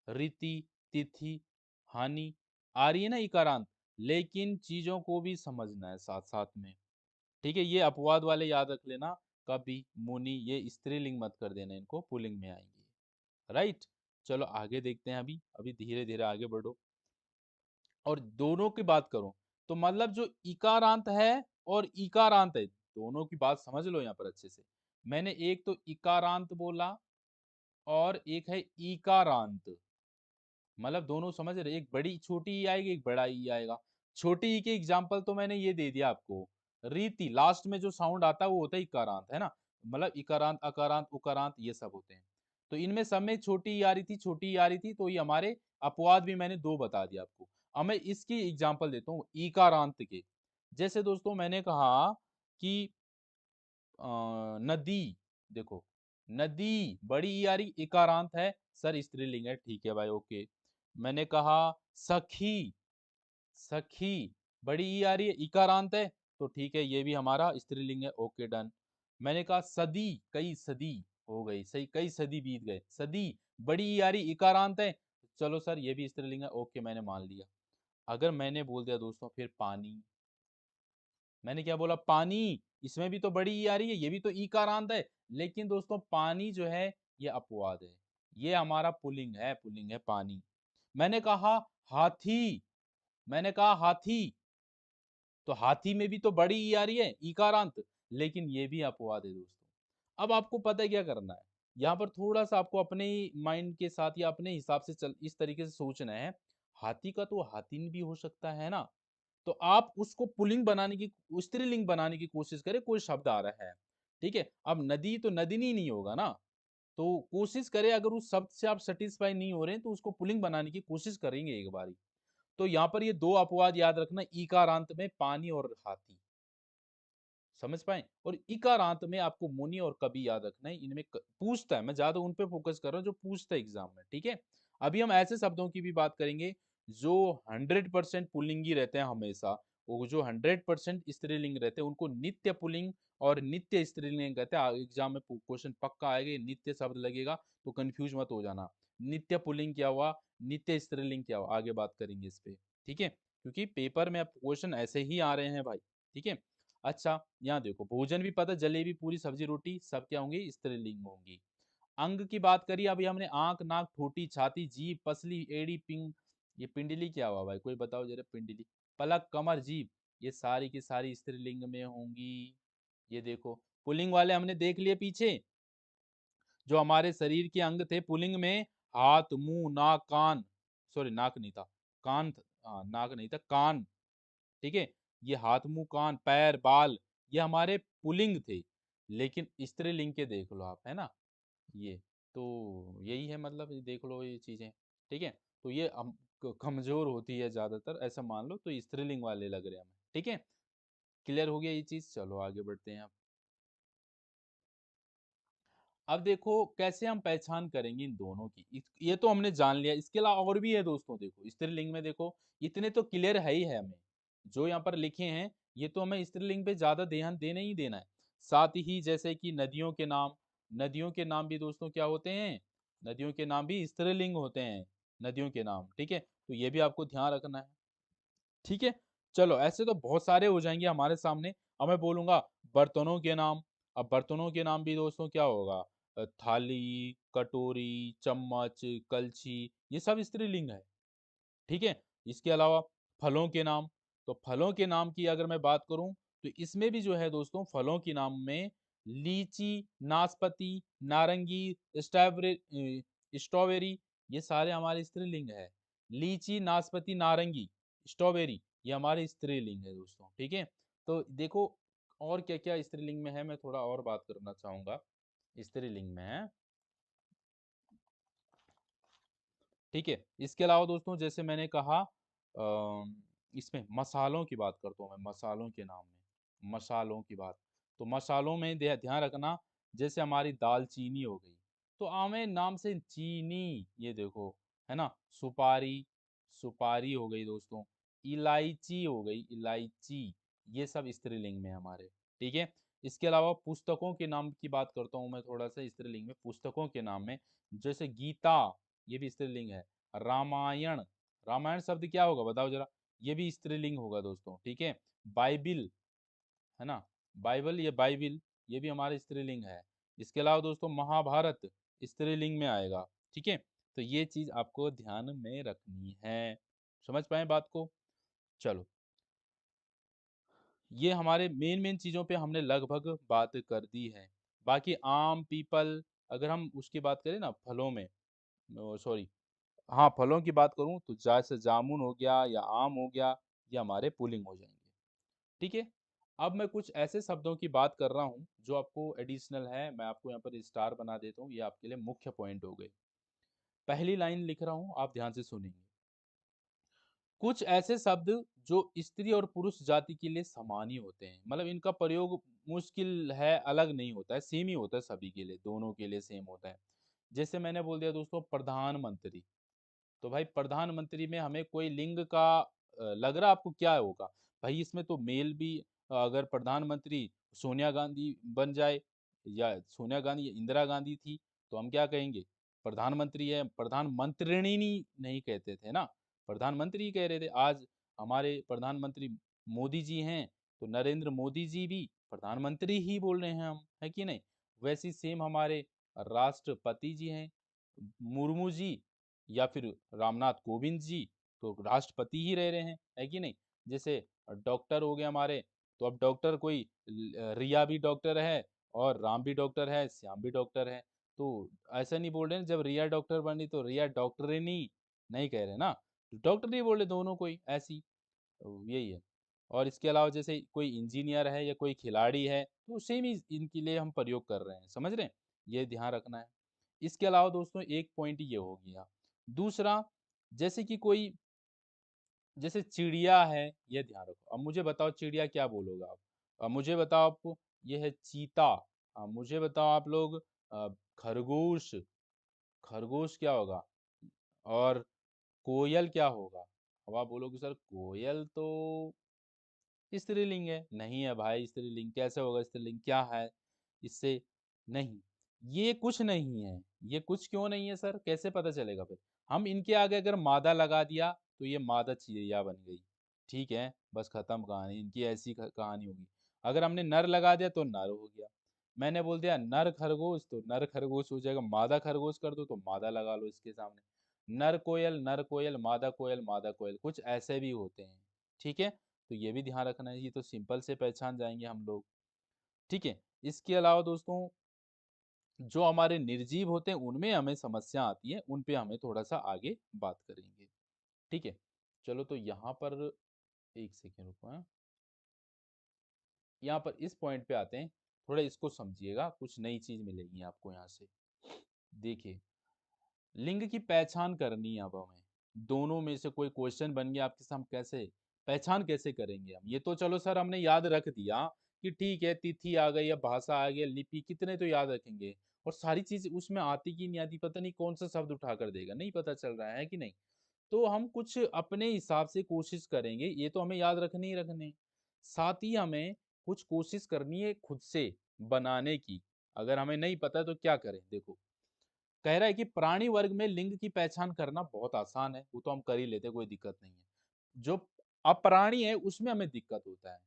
रीति, तिथि, हानि, आ रही है ना इकारांत, लेकिन चीजों को भी समझना है साथ साथ में। ठीक है, ये अपवाद वाले याद रख लेना, कवि, मुनि, ये स्त्रीलिंग मत कर देना, इनको पुल्लिंग में आएंगे। राइट, चलो आगे देखते हैं। अभी अभी धीरे धीरे आगे बढ़ो। और दोनों की बात करूं, तो मतलब जो इकारांत है और इकारांत है, दोनों की बात समझ लो यहाँ पर अच्छे से। मैंने एक तो इकारांत बोला और एक है इकारांत, मतलब दोनों समझ रहे, एक बड़ी छोटी ई आएगी, एक बड़ा ई आएगा। छोटी ई के एग्जाम्पल तो मैंने ये दे दिया आपको, रीति, लास्ट में जो साउंड आता है वो होता है इकारांत, है ना, मतलब इकारांत, अकारांत, उकारांत, ये सब होते हैं। तो इनमें सब में छोटी ई आ रही थी, छोटी ई आ रही थी, तो ये हमारे अपवाद भी मैंने दो बता दिया आपको। अब मैं इसकी एग्जाम्पल देता हूँ इकारांत के। जैसे दोस्तों मैंने कहा कि नदी, देखो, नदी, बड़ी ई आ रही, इकारांत है सर, स्त्रीलिंग है, ठीक है भाई, ओके। मैंने कहा सखी, सखी, बड़ी ई आ रही है, इकारांत है, तो ठीक है, ये भी हमारा स्त्रीलिंग है, ओके डन। मैंने कहा सदी, कई सदी, हो गई सही, कई सदी बीत गए, सदी, बड़ी ई आ रही, इकारांत है, चलो सर ये भी स्त्रीलिंग है, ओके मैंने मान लिया। अगर मैंने बोल दिया दोस्तों फिर पानी, मैंने क्या बोला, पानी, इसमें भी तो बड़ी ई आ रही है, ये भी तो ई का रांत है, लेकिन दोस्तों पानी जो है ये अपवाद है, ये हमारा पुल्लिंग है, पुल्लिंग है पानी। मैंने कहा हाथी, मैंने कहा हाथी, तो हाथी में भी तो बड़ी ई आ रही है, ईकारांत, लेकिन ये भी अपवाद है दोस्तों। अब आपको पता है क्या करना है, यहाँ पर थोड़ा सा आपको अपने माइंड के साथ या अपने हिसाब से चल, इस तरीके से सोचना है। हाथी का तो हाथिन भी हो सकता है ना, तो आप उसको पुलिंग बनाने की, स्त्रीलिंग बनाने की कोशिश करें, कोई शब्द आ रहा है, ठीक है। अब नदी तो नदिनी नहीं होगा ना, तो कोशिश करें, अगर उस शब्द से आप सेटिस्फाई नहीं हो रहे हैं तो उसको पुलिंग बनाने की कोशिश करेंगे एक बारी। तो यहाँ पर ये दो अपवाद याद रखना, ईकारांत में पानी और हाथी, समझ पाए। और इकारांत में आपको मुनि और कवि याद रखना है, इनमें पूछता है, मैं ज्यादा उन पे फोकस कर रहा हूँ जो पूछता है एग्जाम में, ठीक है। अभी हम ऐसे शब्दों की भी बात करेंगे जो 100% पुल्लिंगी रहते हैं हमेशा, वो जो 100% स्त्रीलिंग रहते हैं उनको नित्य पुल्लिंग और नित्य स्त्रीलिंग कहते हैं। एग्जाम में क्वेश्चन पक्का आएगा, ये नित्य शब्द लगेगा, तो कंफ्यूज मत हो जाना। नित्य पुल्लिंग क्या हुआ, नित्य स्त्रीलिंग क्या हुआ, आगे बात करेंगे इस पे, ठीक है, क्योंकि पेपर में अब क्वेश्चन ऐसे ही आ रहे हैं भाई, ठीक है। अच्छा, यहाँ देखो, भोजन भी पता, जलेबी, पूरी, सब्जी, रोटी, सब क्या होंगी, स्त्रीलिंग होंगी। अंग की बात करी अभी हमने, आंख, नाक, ठोटी, छाती, जीभ, पसली, एड़ी, पिंग, ये पिंडली क्या हुआ भाई, कोई बताओ जरा, पिंडली, पलक, कमर, जीभ, ये सारी की सारी स्त्रीलिंग में होंगी। ये देखो, पुल्लिंग वाले हमने देख लिए पीछे, जो हमारे शरीर के अंग थे पुल्लिंग में, हाथ, मुंह, नाक, कान, सॉरी नाक नहीं था, कान हाँ, नाक नहीं था, कान, ठीक है। ये हाथ, मुंह, कान, पैर, बाल, ये हमारे पुल्लिंग थे। लेकिन स्त्रीलिंग के देख लो आप, है ना, ये, तो यही है, मतलब ये देख लो ये चीजें, ठीक है। तो ये हम कमजोर होती है ज्यादातर, ऐसा मान लो, तो स्त्रीलिंग वाले लग रहे हैं हमें, ठीक है। क्लियर हो गया ये चीज, चलो आगे बढ़ते हैं आप। अब देखो कैसे हम पहचान करेंगे इन दोनों की, ये तो हमने जान लिया। इसके अलावा और भी है दोस्तों, देखो स्त्रीलिंग में देखो, इतने तो क्लियर है ही है हमें, जो यहाँ पर लिखे हैं ये तो हमें स्त्रीलिंग पे ज्यादा ध्यान देना ही देना है। साथ ही जैसे कि नदियों के नाम, नदियों के नाम भी दोस्तों क्या होते हैं, नदियों के नाम भी स्त्रीलिंग होते हैं, नदियों के नाम, ठीक है, तो ये भी आपको ध्यान रखना है। ठीक है, चलो ऐसे तो बहुत सारे हो जाएंगे हमारे सामने। अब मैं बोलूंगा बर्तनों के नाम। अब बर्तनों के नाम भी दोस्तों क्या होगा, थाली, कटोरी, चम्मच, कलछी, ये सब स्त्रीलिंग है। ठीक है, इसके अलावा फलों के नाम, तो फलों के नाम की अगर मैं बात करूं तो इसमें भी जो है दोस्तों, फलों के नाम में लीची, नाशपाती, नारंगी, स्ट्रॉबेरी, ये सारे हमारे स्त्रीलिंग है। लीची, नाशपाती, नारंगी, स्ट्रॉबेरी, ये हमारे स्त्रीलिंग है दोस्तों। ठीक है, तो देखो और क्या क्या स्त्रीलिंग में है, मैं थोड़ा और बात करना चाहूंगा स्त्रीलिंग में। ठीक है, इसके अलावा दोस्तों जैसे मैंने कहा इसमें मसालों की बात करता हूँ मैं, मसालों के नाम में, मसालों की बात, तो मसालों में ध्यान रखना, जैसे हमारी दालचीनी हो गई, तो आमे नाम से चीनी, ये देखो है ना, सुपारी, सुपारी हो गई दोस्तों, इलायची हो गई, इलायची, ये सब स्त्रीलिंग में है हमारे। ठीक है, इसके अलावा पुस्तकों के नाम की बात करता हूँ मैं थोड़ा सा स्त्रीलिंग में, पुस्तकों के नाम में जैसे गीता, ये भी स्त्रीलिंग है। रामायण, रामायण शब्द क्या होगा बताओ जरा, ये भी स्त्रीलिंग होगा दोस्तों। ठीक है, बाइबिल, है ना, बाइबल, ये बाइबिल, ये भी हमारे स्त्रीलिंग है। इसके अलावा दोस्तों महाभारत स्त्रीलिंग में आएगा। ठीक है, तो ये चीज आपको ध्यान में रखनी है। समझ पाए बात को? चलो, ये हमारे मेन मेन चीजों पे हमने लगभग बात कर दी है। बाकी आम, पीपल, अगर हम उसकी बात करें ना फलों में, सॉरी, हाँ फलों की बात करूं तो जैसे जामुन हो गया या आम हो गया, ये हमारे पुलिंग हो जाएंगे। ठीक है, अब मैं कुछ ऐसे शब्दों की बात कर रहा हूं जो आपको एडिशनल है, मैं आपको यहाँ पर स्टार बना देता हूँ, ये आपके लिए मुख्य पॉइंट हो गए। पहली लाइन लिख रहा हूं, आप ध्यान से सुनेंगे। कुछ ऐसे शब्द जो स्त्री और पुरुष जाति के लिए समान ही होते हैं, मतलब इनका प्रयोग मुश्किल है, अलग नहीं होता है, सेम ही होता है, सभी के लिए, दोनों के लिए सेम होता है। जैसे मैंने बोल दिया दोस्तों प्रधानमंत्री, तो भाई प्रधानमंत्री में हमें कोई लिंग का लग रहा आपको क्या होगा, भाई इसमें तो मेल भी, अगर प्रधानमंत्री सोनिया गांधी बन जाए, या सोनिया गांधी या इंदिरा गांधी थी, तो हम क्या कहेंगे, प्रधानमंत्री है, प्रधानमंत्रिणी नहीं कहते थे ना, प्रधानमंत्री ही कह रहे थे। आज हमारे प्रधानमंत्री मोदी जी हैं, तो नरेंद्र मोदी जी भी प्रधानमंत्री ही बोल रहे हैं हम, है कि नहीं? वैसे सेम हमारे राष्ट्रपति जी हैं, मुर्मू जी या फिर रामनाथ कोविंद जी, तो राष्ट्रपति ही रह रहे हैं, है कि नहीं? जैसे डॉक्टर हो गए हमारे, तो अब डॉक्टर कोई रिया भी डॉक्टर है, और राम भी डॉक्टर है, श्याम भी डॉक्टर है, तो ऐसा नहीं बोल रहे ना, जब रिया डॉक्टर बनी तो रिया डॉक्टरनी नहीं कह रहे ना, तो डॉक्टर नहीं बोल रहे दोनों कोई ऐसी, तो यही है। और इसके अलावा जैसे कोई इंजीनियर है या कोई खिलाड़ी है, तो सेम ही इनके लिए हम प्रयोग कर रहे हैं, समझ रहे हैं? ये ध्यान रखना है। इसके अलावा दोस्तों एक पॉइंट ये हो गया। दूसरा, जैसे कि कोई, जैसे चिड़िया है, ये ध्यान रखो। अब मुझे बताओ चिड़िया क्या बोलोगे आप? अब मुझे बताओ आप, ये है चीता। अब मुझे बताओ आप लोग, खरगोश, खरगोश क्या होगा? और कोयल क्या होगा? अब आप बोलोगे सर कोयल तो स्त्रीलिंग है, नहीं है भाई, स्त्रीलिंग कैसे होगा, स्त्रीलिंग क्या है इससे? नहीं, ये कुछ नहीं है। ये कुछ क्यों नहीं है सर, कैसे पता चलेगा फिर? हम इनके आगे अगर मादा लगा दिया तो ये मादा चिड़िया बन गई। ठीक है, बस खत्म कहानी, इनकी ऐसी कहानी होगी। अगर हमने नर लगा दिया तो नर हो गया। मैंने बोल दिया नर खरगोश तो नर खरगोश हो जाएगा, मादा खरगोश कर दो तो मादा लगा लो इसके सामने। नर कोयल, मादा कोयल, मादा कोयल, कुछ ऐसे भी होते हैं। ठीक है, तो ये भी ध्यान रखना है, ये तो सिंपल से पहचान जाएंगे हम लोग। ठीक है, इसके अलावा दोस्तों जो हमारे निर्जीव होते हैं उनमें हमें समस्या आती है, उन पे हमें थोड़ा सा आगे बात करेंगे। ठीक है, चलो तो यहाँ पर एक सेकेंड रुको, हाँ। यहाँ पर इस पॉइंट पे आते हैं, थोड़ा इसको समझिएगा, कुछ नई चीज मिलेगी आपको यहाँ से। देखिए, लिंग की पहचान करनी है अब हमें, दोनों में से कोई क्वेश्चन बन गया आपके सामने, कैसे पहचान कैसे करेंगे हम? ये तो चलो सर हमने याद रख दिया कि ठीक है, तिथि आ गई या भाषा आ गई, लिपि, कितने तो याद रखेंगे, और सारी चीज उसमें आती की नहीं आती, पता नहीं कौन सा शब्द उठा कर देगा, नहीं पता चल रहा है कि नहीं। तो हम कुछ अपने हिसाब से कोशिश करेंगे, ये तो हमें याद रखने ही रखने, साथ ही हमें कुछ कोशिश करनी है खुद से बनाने की। अगर हमें नहीं पता तो क्या करें, देखो कह रहा है कि प्राणी वर्ग में लिंग की पहचान करना बहुत आसान है, वो तो हम कर ही लेते, कोई दिक्कत नहीं है। जो अप्राणी है उसमें हमें दिक्कत होता है,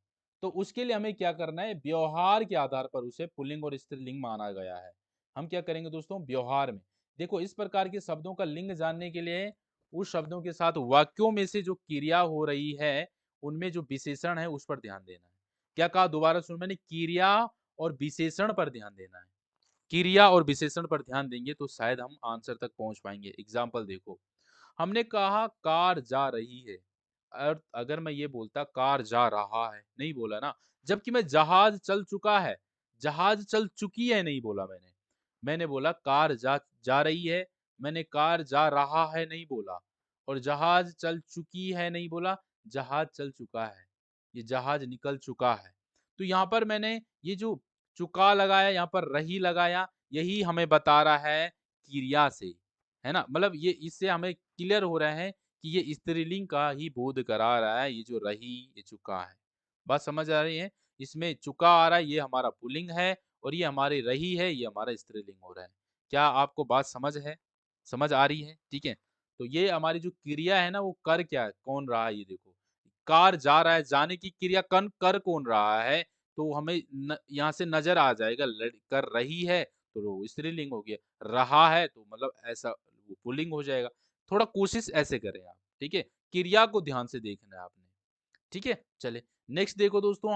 तो उसके लिए हमें क्या करना है, व्यवहार के आधार पर उसे पुल्लिंग और स्त्रीलिंग माना गया है। हम क्या करेंगे दोस्तों, व्यवहार में देखो इस प्रकार के शब्दों का लिंग जानने के लिए उस शब्दों के साथ वाक्यों में से जो क्रिया हो रही है उनमें जो विशेषण है उस पर ध्यान देना है। क्या कहा, दोबारा सुन मैंने, क्रिया और विशेषण पर ध्यान देना है। क्रिया और विशेषण पर ध्यान देंगे तो शायद हम आंसर तक पहुंच पाएंगे। एग्जाम्पल देखो, हमने कहा कार जा रही है, और अगर मैं ये बोलता कार जा रहा है, नहीं बोला ना, जबकि मैं जहाज चल चुका है, जहाज चल चुकी है नहीं बोला मैंने, मैंने बोला कार जा जा रही है, मैंने कार जा रहा है नहीं बोला, और जहाज चल चुकी है नहीं बोला, जहाज चल चुका है, ये जहाज निकल चुका है। तो यहाँ पर मैंने ये जो चुका लगाया, यहाँ पर रही लगाया, यही हमें बता रहा है क्रिया से, है ना, मतलब ये इससे हमें क्लियर हो रहा है कि ये स्त्रीलिंग का ही बोध करा रहा है, ये जो रही ये चुका है। बात समझ आ रही है, इसमें चुका आ रहा है ये हमारा पुल्लिंग है, और ये हमारी रही है ये हमारा स्त्रीलिंग हो रहा है। क्या आपको बात समझ है, समझ आ रही है, ठीक है। तो ये हमारी जो क्रिया है ना वो कर क्या है, कौन रहा है, ये देखो कार जा रहा है, जाने की क्रिया कन कर कौन रहा है, तो हमें यहाँ से नजर आ जाएगा, कर रही है तो वो स्त्रीलिंग हो गया, रहा है तो मतलब ऐसा वो पुल्लिंग हो जाएगा। थोड़ा कोशिश ऐसे करें आप, ठीक है, क्रिया को ध्यान से देखना है आपने, ठीक है। चले नेक्स्ट देखो दोस्तों,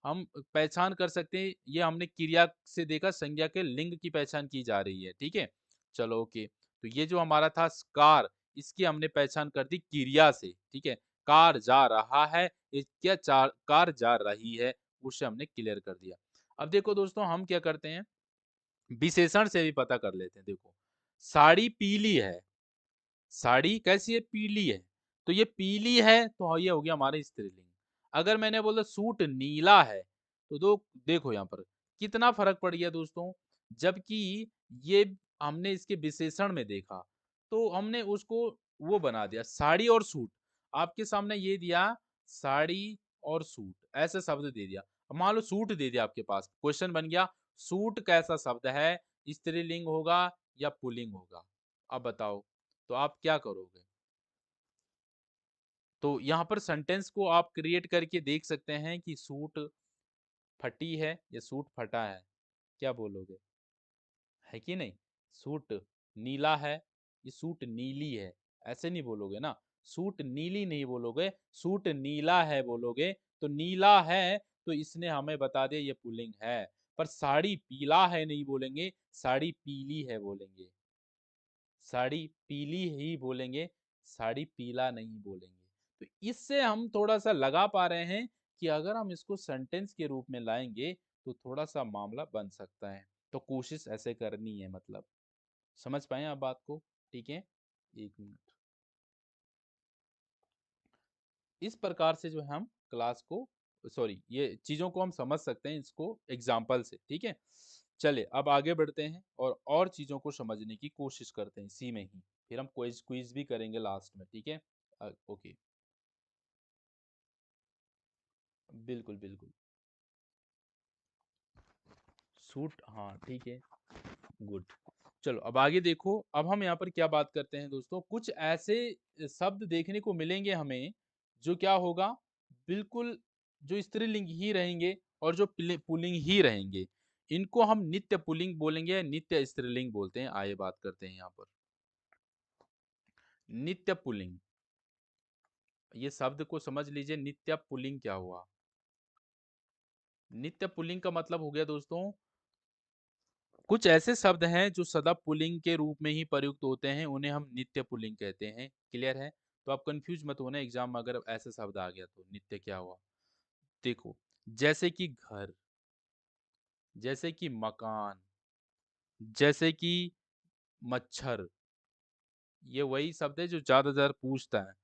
हम पहचान कर सकते हैं, ये हमने क्रिया से देखा संज्ञा के लिंग की पहचान की जा रही है, ठीक है। चलो ओके, तो ये जो हमारा था कार, इसकी हमने पहचान कर दी क्रिया से, ठीक है। कार जा रहा है, ये क्या चार कार जा रही है, उससे हमने क्लियर कर दिया। अब देखो दोस्तों हम क्या करते हैं, विशेषण से भी पता कर लेते हैं। देखो साड़ी पीली है, साड़ी कैसी है, पीली है, तो ये पीली है तो ये हो गया हमारे स्त्रीलिंग। अगर मैंने बोला सूट नीला है, तो देखो यहाँ पर कितना फर्क पड़ गया दोस्तों, जबकि ये हमने इसके विशेषण में देखा तो हमने उसको वो बना दिया साड़ी और सूट, आपके सामने ये दिया साड़ी और सूट ऐसे शब्द दे दिया। अब मान लो सूट दे दिया आपके पास, क्वेश्चन बन गया सूट कैसा शब्द है, स्त्रीलिंग होगा या पुल्लिंग होगा, अब बताओ, तो आप क्या करोगे। तो यहाँ पर सेंटेंस को आप क्रिएट करके देख सकते हैं कि सूट फटी है या सूट फटा है, क्या बोलोगे, है कि नहीं। सूट नीला है, ये सूट नीली है, ऐसे नहीं बोलोगे ना, सूट नीली नहीं बोलोगे, सूट नीला है बोलोगे, तो नीला है तो इसने हमें बता दिया ये पुल्लिंग है। पर साड़ी पीला है नहीं बोलेंगे, साड़ी पीली है बोलेंगे, साड़ी पीली ही बोलेंगे, साड़ी पीला नहीं बोलेंगे। तो इससे हम थोड़ा सा लगा पा रहे हैं कि अगर हम इसको सेंटेंस के रूप में लाएंगे तो थोड़ा सा मामला बन सकता है। तो कोशिश ऐसे करनी है, मतलब समझ पाए आप बात को, ठीक है। एक मिनट, इस प्रकार से जो है हम क्लास को, सॉरी ये चीजों को हम समझ सकते हैं इसको एग्जाम्पल से, ठीक है। चले अब आगे बढ़ते हैं और चीजों को समझने की कोशिश करते हैं इसी में ही, फिर हम क्विज क्विज भी करेंगे लास्ट में, ठीक है। ओके, बिल्कुल बिल्कुल, सूट, हाँ ठीक है, गुड। चलो अब आगे देखो, अब हम यहाँ पर क्या बात करते हैं दोस्तों, कुछ ऐसे शब्द देखने को मिलेंगे हमें जो क्या होगा, बिल्कुल जो स्त्रीलिंग ही रहेंगे और जो पुल्लिंग ही रहेंगे, इनको हम नित्य पुल्लिंग बोलेंगे या नित्य स्त्रीलिंग बोलते हैं। आइए बात करते हैं यहाँ पर नित्य पुल्लिंग, ये शब्द को समझ लीजिए, नित्य पुल्लिंग क्या हुआ। नित्य पुल्लिंग का मतलब हो गया दोस्तों, कुछ ऐसे शब्द हैं जो सदा पुल्लिंग के रूप में ही प्रयुक्त होते हैं, उन्हें हम नित्य पुल्लिंग कहते हैं। क्लियर है, तो आप कंफ्यूज मत होना एग्जाम में अगर ऐसा शब्द आ गया तो नित्य क्या हुआ। देखो जैसे कि घर, जैसे कि मकान, जैसे कि मच्छर, ये वही शब्द है जो ज्यादातर पूछता है।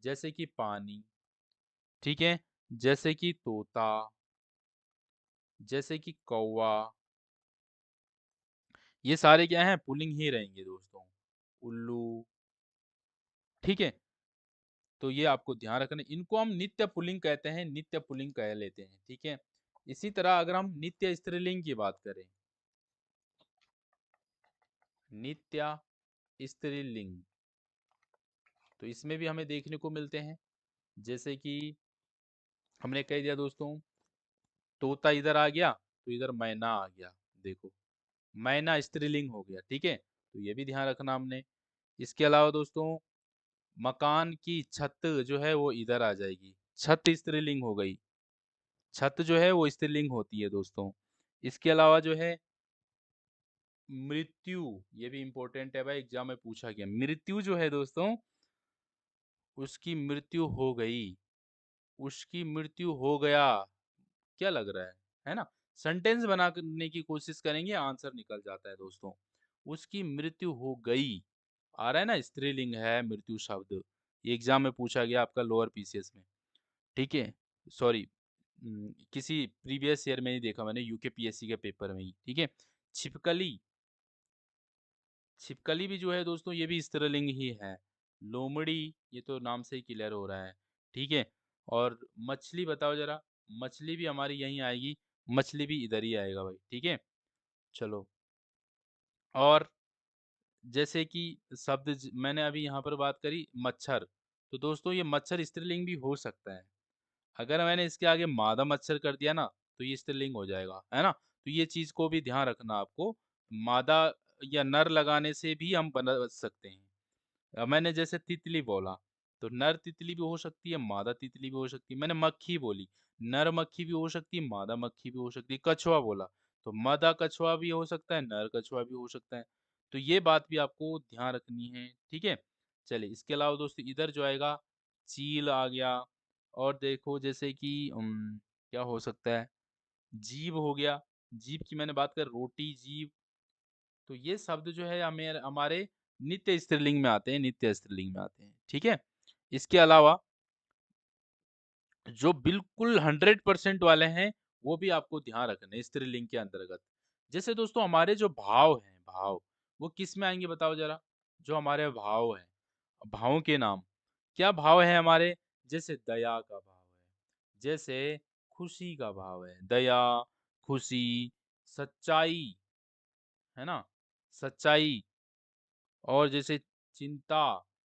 जैसे कि पानी, ठीक है, जैसे कि तोता, जैसे कि कौवा, ये सारे क्या हैं, पुल्लिंग ही रहेंगे दोस्तों। उल्लू, ठीक है? तो ये आपको ध्यान रखना है। इनको हम नित्य पुल्लिंग कहते हैं, नित्य पुल्लिंग कह लेते हैं, ठीक है? इसी तरह अगर हम नित्य स्त्रीलिंग की बात करें, नित्य स्त्रीलिंग, तो इसमें भी हमें देखने को मिलते हैं। जैसे कि हमने कह दिया दोस्तों, तोता इधर आ गया तो इधर मैना आ गया, देखो मैना स्त्रीलिंग हो गया, ठीक है? तो ये भी ध्यान रखना हमने। इसके अलावा दोस्तों, मकान की छत जो है वो इधर आ जाएगी, छत स्त्रीलिंग हो गई, छत जो है वो स्त्रीलिंग होती है दोस्तों। इसके अलावा जो है मृत्यु, ये भी इंपॉर्टेंट है भाई, एग्जाम में पूछा गया। मृत्यु जो है दोस्तों, उसकी मृत्यु हो गई, उसकी मृत्यु हो गया, क्या लग रहा है ना? सेंटेंस बनाने की कोशिश करेंगे, आंसर निकल जाता है दोस्तों। उसकी मृत्यु हो गई, आ रहा है ना, स्त्रीलिंग है मृत्यु शब्द। ये एग्जाम में पूछा गया आपका लोअर पीसीएस में, ठीक है? सॉरी, किसी प्रीवियस ईयर में ही देखा मैंने, यूकेपीएससी के पेपर में ही, ठीक है? छिपकली, छिपकली भी जो है दोस्तों, ये भी स्त्रीलिंग ही है। लोमड़ी, ये तो नाम से ही क्लियर हो रहा है, ठीक है? और मछली बताओ जरा, मछली भी हमारी यहीं आएगी, मछली भी इधर ही आएगा भाई, ठीक है? चलो, और जैसे कि मैंने अभी यहाँ पर बात करी मच्छर, तो दोस्तों ये मच्छर स्त्रीलिंग भी हो सकता है। अगर मैंने इसके आगे मादा मच्छर कर दिया ना, तो ये स्त्रीलिंग हो जाएगा, है ना? तो ये चीज को भी ध्यान रखना आपको। मादा या नर लगाने से भी हम बना सकते हैं। मैंने जैसे तितली बोला, तो नर तितली भी हो सकती है, मादा तितली भी हो सकती है। मैंने मक्खी बोली, नर मक्खी भी हो सकती है, मादा मक्खी भी हो सकती है। कछुआ बोला, तो मादा कछुआ भी हो सकता है, नर कछुआ भी हो सकता है। तो ये बात भी आपको ध्यान रखनी है, ठीक है? चलिए, इसके अलावा दोस्तों इधर जो आएगा, चील आ गया। और देखो जैसे कि क्या हो सकता है, जीभ हो गया, जीभ की मैंने बात कर, रोटी, जीभ। तो ये शब्द जो है हमें हमारे नित्य स्त्रीलिंग में आते हैं, नित्य स्त्रीलिंग में आते हैं, ठीक है? इसके अलावा जो बिल्कुल 100% वाले हैं, वो भी आपको ध्यान रखना है स्त्रीलिंग के अंतर्गत। जैसे दोस्तों हमारे जो भाव हैं, भाव, वो किस में आएंगे बताओ जरा? जो हमारे भाव हैं, भावों के नाम, क्या भाव है हमारे? जैसे दया का भाव है, जैसे खुशी का भाव है, दया, खुशी, सच्चाई, है ना, सच्चाई। और जैसे चिंता,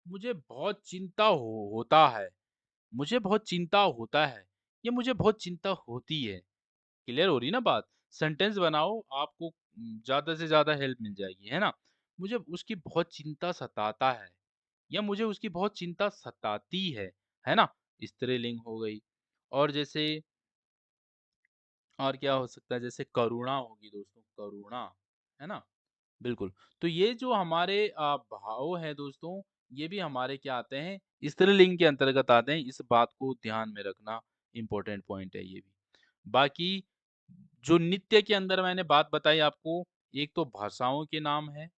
मुझे बहुत चिंता होता है, मुझे बहुत चिंता होता है, ये मुझे बहुत चिंता होती है। क्लियर हो रही ना बात? सेंटेंस बनाओ, आपको ज़्यादा से ज़्यादा हेल्प मिल जाएगी, है ना? मुझे उसकी बहुत चिंता सताता है, या मुझे उसकी बहुत चिंता सताती है ना? स्त्रीलिंग हो गई। और जैसे, और क्या हो सकता है, जैसे करुणा होगी दोस्तों, करुणा, है ना? बिल्कुल। तो ये जो हमारे भाव हैं दोस्तों, ये भी हमारे क्या आते हैं, स्त्रीलिंग के अंतर्गत आते हैं। इस बात को ध्यान में रखना, इम्पोर्टेंट पॉइंट है ये भी। बाकी जो नित्य के अंदर मैंने बात बताई आपको, एक तो भाषाओं के नाम है,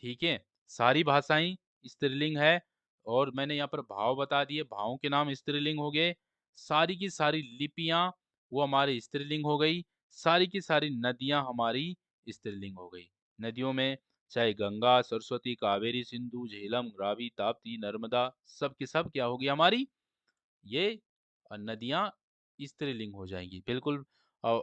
ठीक है? सारी भाषाएँ स्त्रीलिंग है, और मैंने यहाँ पर भाव बता दिए, भावों के नाम स्त्रीलिंग हो गए। सारी की सारी लिपियाँ, वो हमारी स्त्रीलिंग हो गई। सारी की सारी नदियाँ हमारी स्त्रीलिंग हो गई। नदियों में चाहे गंगा, सरस्वती, कावेरी, सिंधु, झेलम, रावी, ताप्ती, नर्मदा, सब की सब क्या होगी हमारी? ये नदियाँ स्त्रीलिंग हो जाएँगी। बिल्कुल। अ,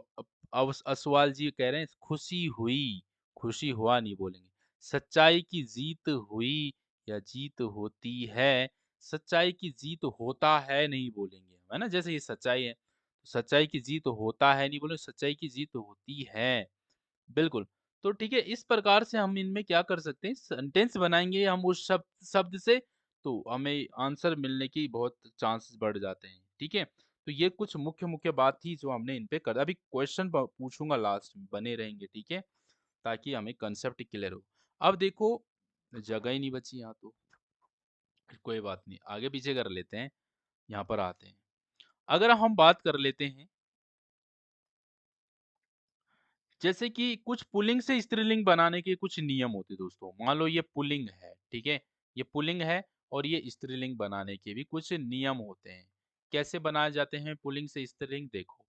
असवाल जी कह रहे हैं खुशी हुई, खुशी हुआ नहीं बोलेंगे। सच्चाई की जीत हुई या जीत होती है, सच्चाई की जीत होता है नहीं बोलेंगे, है ना? जैसे ये सच्चाई है, सच्चाई की जीत होता है नहीं बोले, सच्चाई की जीत होती है। बिल्कुल। तो ठीक है, इस प्रकार से हम इनमें क्या कर सकते हैं, सेंटेंस बनाएँगे हम उस शब्द शब्द से, तो हमें आंसर मिलने की बहुत चांसेस बढ़ जाते हैं, ठीक है? तो ये कुछ मुख्य-मुख्य बात थी जो हमने इन पे कर अभी क्वेश्चन प पूछूँगा लास्ट में, बने रहेंगे, ठीक है? ताकि हमें कांसेप्ट क्लियर हो। अब देखो, जगह ही नहीं बची यहाँ तो, कोई बात नहीं, आगे-पीछे कर लेते हैं, यहाँ पर आते हैं। अगर हम बात कर लेते हैं, जैसे कि कुछ पुल्लिंग से स्त्रीलिंग बनाने के कुछ नियम होते हैं दोस्तों। मान लो ये पुल्लिंग है, ठीक है? ये पुल्लिंग है, और ये स्त्रीलिंग बनाने के भी कुछ नियम होते हैं। कैसे बनाए जाते हैं पुल्लिंग से स्त्रीलिंग, देखो।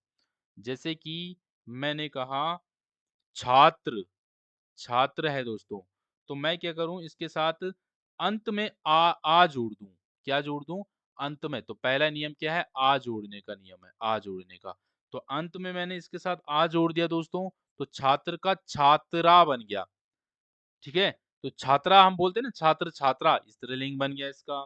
जैसे कि मैंने कहा छात्र, छात्र है दोस्तों, तो मैं क्या करूं इसके साथ अंत में आ जोड़ दूं। क्या जोड़ दूं? अंत में। तो पहला नियम क्या है? आ जोड़ने का नियम है, आ जोड़ने का। तो अंत में मैंने इसके साथ आ जोड़ दिया दोस्तों, तो छात्र का छात्रा बन गया। ठीक है? तो छात्रा हम बोलते हैं ना, छात्र छात्रा स्त्रीलिंग बन गया इसका,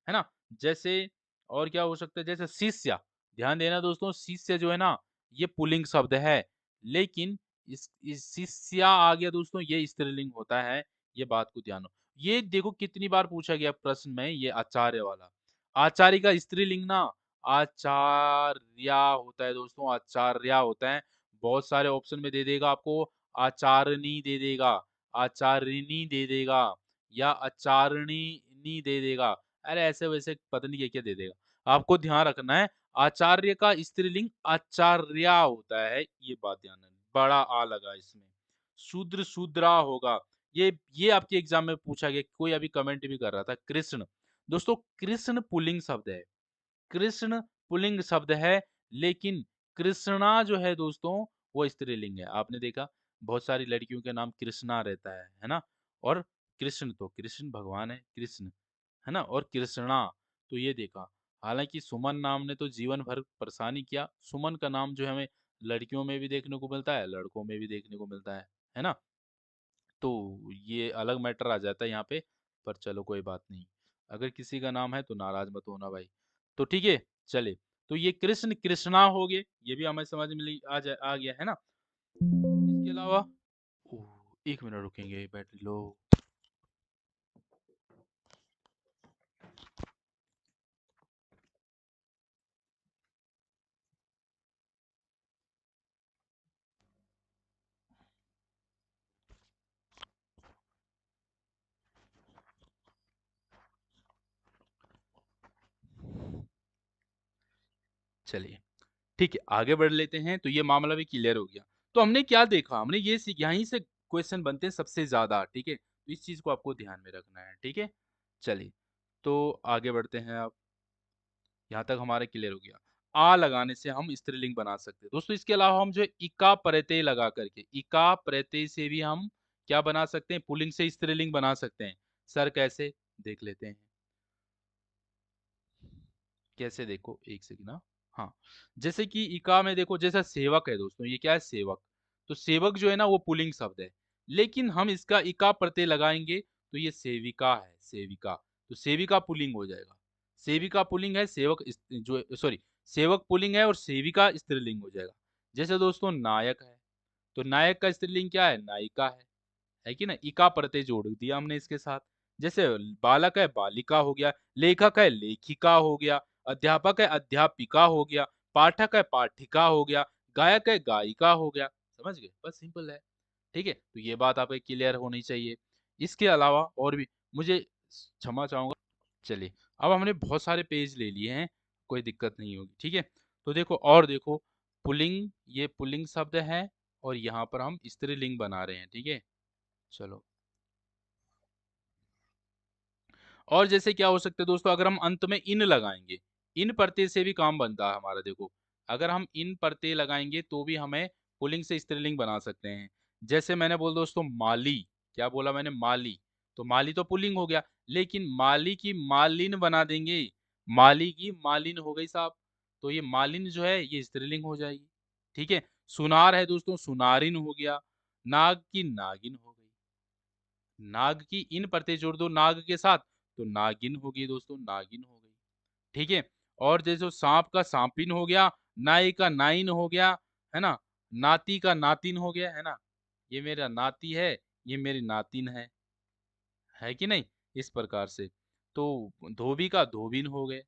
है ना? जैसे और क्या हो सकता है? जैसे शिष्य, ध्यान देना दोस्तों, शिष्य जो है ना, ये पुल्लिंग शब्द है, लेकिन इस शिष्या आ गया दोस्तों, ये स्त्रीलिंग होता है, ये बात को ध्यान रखो। ये देखो कितनी बार पूछा गया प्रश्न में, ये आचार्य वाला। आचार्य का स्त्रीलिंग ना आचार्या होता है दोस्तों, आचार्या होता है। बहुत सारे ऑप्शन में दे देगा आपको, आचारनी दे देगा, आचारिणी दे देगा, या आचारणी दे देगा। अरे ऐसे वैसे पता नहीं क्या-क्या दे देगा। आपको ध्यान रखना है, आचार्य का स्त्रीलिंग आचार्या होता है, ये बात ध्यान रखना। बड़ा आ लगा इसमें। शूद्र शूद्रा होगा। ये आपके एग्जाम में पूछा गया, कोई अभी कमेंट भी कर रहा था। कृष्ण, दोस्तों कृष्ण पुल्लिंग शब्द है। कृष्ण पुल्लिंग शब्द है, लेकिन कृष्णा जो है दोस्तों, वो स्त्रीलिंग है। आपने देखा बहुत सारी लड़कियों के नाम कृष्णा रहता है ना? और कृष्ण तो कृष्ण भगवान है, कृष्ण, है ना? और कृष्णा, तो ये देखा। हालांकि सुमन नाम ने तो जीवन भर परेशानी किया। सुमन का नाम जो है हमें लड़कियों में भी देखने को मिलता है, लड़कों में भी देखने को मिलता है ना? तो ये अलग मैटर आ जाता है यहाँ पे, पर चलो कोई बात नहीं। अगर किसी का नाम है तो नाराज मत होना भाई। तो ठीक है, चले। तो ये कृष्ण कृष्णा हो गए, ये भी हमें समझ में आ गया है ना? इसके अलावा ओह, 1 मिनट रुकेंगे, बैटरी लो। चलिए, ठीक है, आगे बढ़ लेते हैं। तो ये मामला भी क्लियर हो गया। तो हमने क्या देखा? हमने ये सीख, यहीं से क्वेश्चन बनते हैं सबसे ज्यादा, ठीक है? तो इस चीज को आपको ध्यान में रखना है, ठीक है? चलिए, तो आगे बढ़ते हैं अब। यहाँ तक हमारा क्लियर हो गया। आ लगाने से हम स्त्रीलिंग बना सकते हैं दोस्तों। इसके अलावा हम जो इका प्रत्यय लगा करके, इका प्रत्यय से भी हम क्या बना सकते हैं? पुल्लिंग से स्त्रीलिंग बना सकते हैं। सर कैसे? देख लेते हैं। कैसे? देखो एक सेकंड ना। हाँ, जैसे कि इका में देखो, जैसा सेवक है दोस्तों, ये क्या है? सेवक। तो सेवक जो है ना, वो पुल्लिंग शब्द है, लेकिन हम इसका इका प्रत्यय लगाएंगे तो ये सेविका है, सेविका। तो सेविका पुल्लिंग हो जाएगा। सेविका पुल्लिंग है, सेवक जो सॉरी, सेवक पुल्लिंग है और सेविका स्त्रीलिंग हो जाएगा। जैसे दोस्तों नायक है, तो नायक का स्त्रीलिंग क्या है? नायिका है कि ना? इका प्रत्यय जोड़ दिया हमने इसके साथ। जैसे बालक है, बालिका हो गया। लेखक है, लेखिका हो गया। अध्यापक है, अध्यापिका हो गया। पाठक है, पाठिका हो गया। गायक है, गायिका हो गया। समझ गए? बस सिंपल है। ठीक है, तो ये बात आपको क्लियर होनी चाहिए। इसके अलावा और भी, मुझे क्षमा चाहूंगा। चलिए, अब हमने बहुत सारे पेज ले लिए हैं, कोई दिक्कत नहीं होगी, ठीक है? तो देखो, और देखो, पुल्लिंग, ये पुल्लिंग शब्द है, और यहाँ पर हम स्त्रीलिंग बना रहे हैं, ठीक है? चलो, और जैसे क्या हो सकता है दोस्तों, अगर हम अंत में इन लगाएंगे, इन प्रत्यय से भी काम बनता है हमारा। देखो, अगर हम इन प्रत्यय लगाएंगे तो भी हमें पुल्लिंग से स्त्रीलिंग बना सकते हैं। जैसे मैंने बोल दोस्तों माली, क्या बोला मैंने? माली। तो माली तो पुल्लिंग हो गया, लेकिन माली की मालिन बना देंगे, माली की मालिन हो गई साहब। तो ये मालिन जो है, ये स्त्रीलिंग हो जाएगी। ठीक है? सुनार है दोस्तों, सुनारिन हो गया। नाग की नागिन हो गई। नाग की इन प्रत्यय जोड़ दो नाग के साथ, तो नागिन हो गई दोस्तों, नागिन हो गई। ठीक है? और जैसे सांप का सांपिन हो गया, नाई का नाइन हो गया, है ना? नाती का नातिन हो गया, है ना? ये मेरा नाती है, ये मेरी नातिन है कि नहीं? इस प्रकार से। तो धोबी का धोबिन हो गए,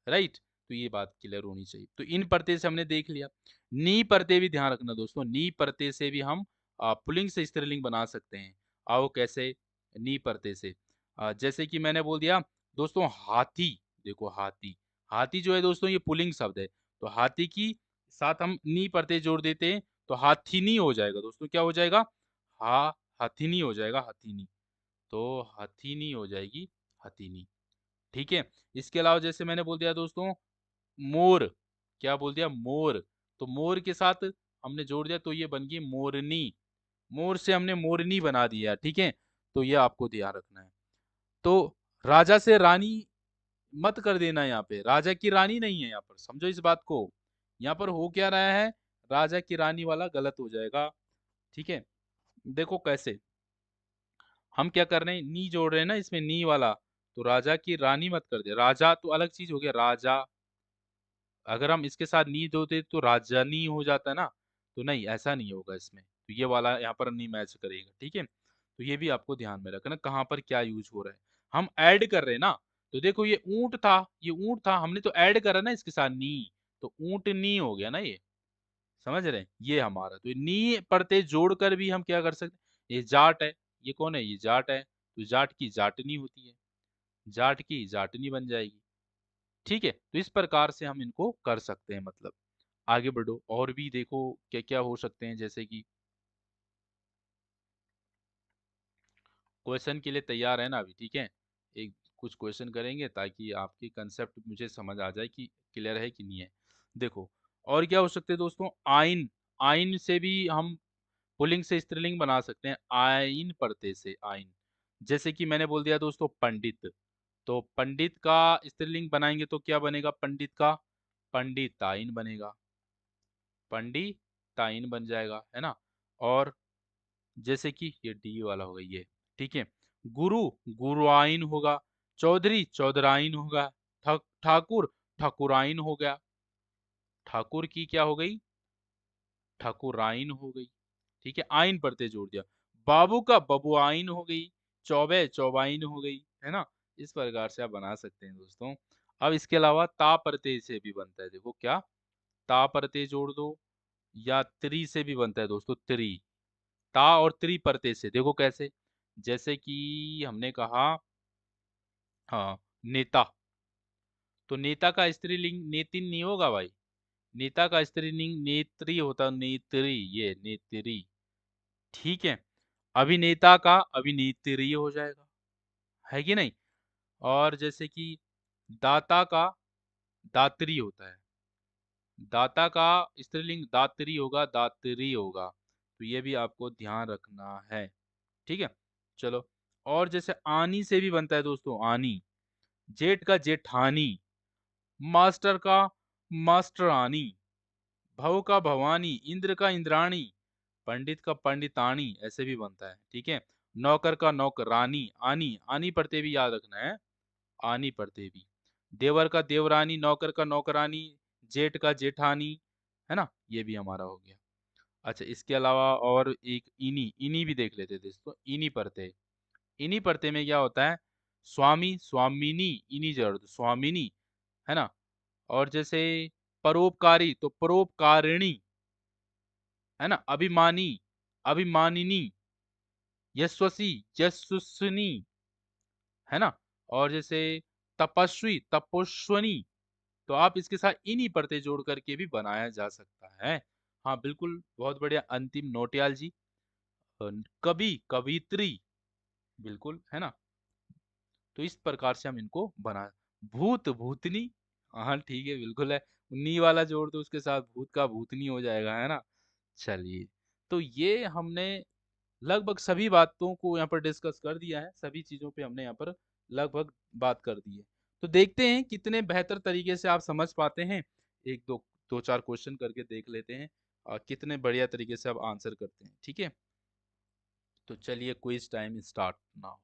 राइट? तो ये बात क्लियर होनी चाहिए। तो इन प्रत्यय से हमने देख लिया। नी प्रत्यय भी ध्यान रखना दोस्तों, नी प्रत्यय से भी हम पुल्लिंग से स्त्रीलिंग बना सकते हैं। आओ कैसे? नी प्रत्यय से। जैसे कि मैंने बोल दिया दोस्तों, हाथी। देखो हाथी, हाथी जो है दोस्तों, ये पुल्लिंग शब्द है। तो हाथी की साथ हम नी प्रत्यय जोड़ देते हैं, तो हाथीनी हो जाएगा दोस्तों। क्या हो जाएगा? हा हाथीनी हो जाएगा, हाथीनी। तो हथीनी हो जाएगी, हथीनी। ठीक है? इसके अलावा जैसे मैंने बोल दिया दोस्तों, मोर। क्या बोल दिया? मोर। तो मोर के साथ हमने जोड़ दिया, तो ये बन गई मोरनी। मोर से हमने मोरनी बना दिया, ठीक है। तो ये आपको ध्यान रखना है। तो राजा से रानी मत कर देना, यहाँ पे राजा की रानी नहीं है, यहाँ पर समझो इस बात को। यहाँ पर हो क्या रहा है, राजा की रानी वाला गलत हो जाएगा, ठीक है। देखो कैसे हम क्या कर रहे हैं, नी जोड़ रहे हैं ना इसमें, नी वाला। तो राजा की रानी मत कर दे, राजा तो अलग चीज हो गया, राजा। अगर हम इसके साथ नी जोड़ते तो राजनी हो जाता है ना। तो नहीं, ऐसा नहीं होगा इसमें, तो ये वाला यहाँ पर नहीं मैच करेगा, ठीक है। तो ये भी आपको ध्यान में रखना कहाँ पर क्या यूज हो रहा है। हम ऐड कर रहे हैं ना, तो देखो ये ऊंट था, ये ऊंट था, हमने तो ऐड करा ना इसके साथ नी। तो ऊंट नी हो गया ना ये, समझ रहे हैं, ये हमारा। तो नी पढ़ते जोड़कर भी हम क्या कर सकते हैं, ये जाट है, ये कौन है, ये जाट है, तो जाट की जाटनी होती है, जाट की जाटनी बन जाएगी, ठीक है। तो इस प्रकार से हम इनको कर सकते हैं, मतलब आगे बढ़ो और भी देखो क्या क्या हो सकते हैं, जैसे कि क्वेश्चन के लिए तैयार है ना अभी, ठीक है। एक कुछ क्वेश्चन करेंगे ताकि आपकी कंसेप्ट मुझे समझ आ जाए कि क्लियर है कि नहीं है। देखो और क्या हो सकते हैं दोस्तों, आइन, आइन से भी हम पुल्लिंग से स्त्रीलिंग बना सकते हैं, आइन पढ़ते से, आइन। जैसे कि मैंने बोल दिया दोस्तों पंडित, तो पंडित का स्त्रीलिंग बनाएंगे तो क्या बनेगा, पंडित का पंडिताइन बनेगा, पंडिताइन बन जाएगा, है ना। और जैसे कि ये डी वाला होगा ये, ठीक है। गुरु गुरुआइन होगा, चौधरी चौधराइन होगा, ठाकुर ठाकुराइन हो गया, ठाकुर की क्या हो गई, ठाकुराइन हो गई, ठीक है, आइन पढ़ते जोड़ दिया। बाबू का बबुआइन हो गई, चौबे चौबाइन हो गई, है ना। इस प्रकार से आप बना सकते हैं दोस्तों। अब इसके अलावा ता प्रत्यय से भी बनता है, देखो क्या, ता प्रत्यय जोड़ दो, या त्रि से भी बनता है दोस्तों, त्रि, ता और त्रि प्रत्यय से, देखो कैसे, जैसे कि हमने कहा, हाँ, नेता, तो नेता का स्त्रीलिंग नेतिन नहीं होगा भाई, नेता का स्त्रीलिंग नेत्री होता, नेत्री, ये नेत्री, ठीक है। अभिनेता का अभिनेत्री हो जाएगा, है कि नहीं। और जैसे कि दाता का दात्री होता है, दाता का स्त्रीलिंग दात्री होगा, दात्री होगा, तो ये भी आपको ध्यान रखना है, ठीक है। चलो और जैसे आनी से भी बनता है दोस्तों, आनी, जेठ का जेठानी, मास्टर का मास्टरानी, भव का भवानी, इंद्र का इंद्राणी, पंडित का पंडितानी, ऐसे भी बनता है, ठीक है। नौकर का नौकरानी, आनी, आनी पढ़ते भी याद रखना है, आनी पढ़ते भी। देवर का देवरानी, नौकर का नौकरानी, जेठ का जेठानी, है ना, ये भी हमारा हो गया। अच्छा इसके अलावा और एक इनी, इनी भी देख लेते थे दोस्तों, इनी पढ़ते, इनी पढ़ते में क्या होता है, स्वामी स्वामिनी, इनी जोड़ दो, स्वामिनी, है ना। और जैसे परोपकारी तो परोपकारिणी, है ना। अभिमानी अभिमानिनी, यशस्वी यशस्विनी, है ना। और जैसे तपस्वी तपोस्विनी, तो आप इसके साथ इन्हीं पढ़ते जोड़ करके भी बनाया जा सकता है। हाँ बिल्कुल, बहुत बढ़िया, अंतिम नोटियाल जी, कवि कवित्री, बिल्कुल, है ना। तो इस प्रकार से हम इनको बना, भूत भूतनी, हाँ ठीक है बिल्कुल है, नी वाला जोड़ दो उसके साथ, भूत का भूतनी हो जाएगा, है ना। चलिए, तो ये हमने लगभग सभी बातों को यहाँ पर डिस्कस कर दिया है, सभी चीजों पे हमने यहाँ पर लगभग बात कर दी है। तो देखते हैं कितने बेहतर तरीके से आप समझ पाते हैं, एक दो दो चार क्वेश्चन करके देख लेते हैं, और कितने बढ़िया तरीके से आप आंसर करते हैं, ठीक है। तो चलिए क्विज टाइम स्टार्ट नाउ।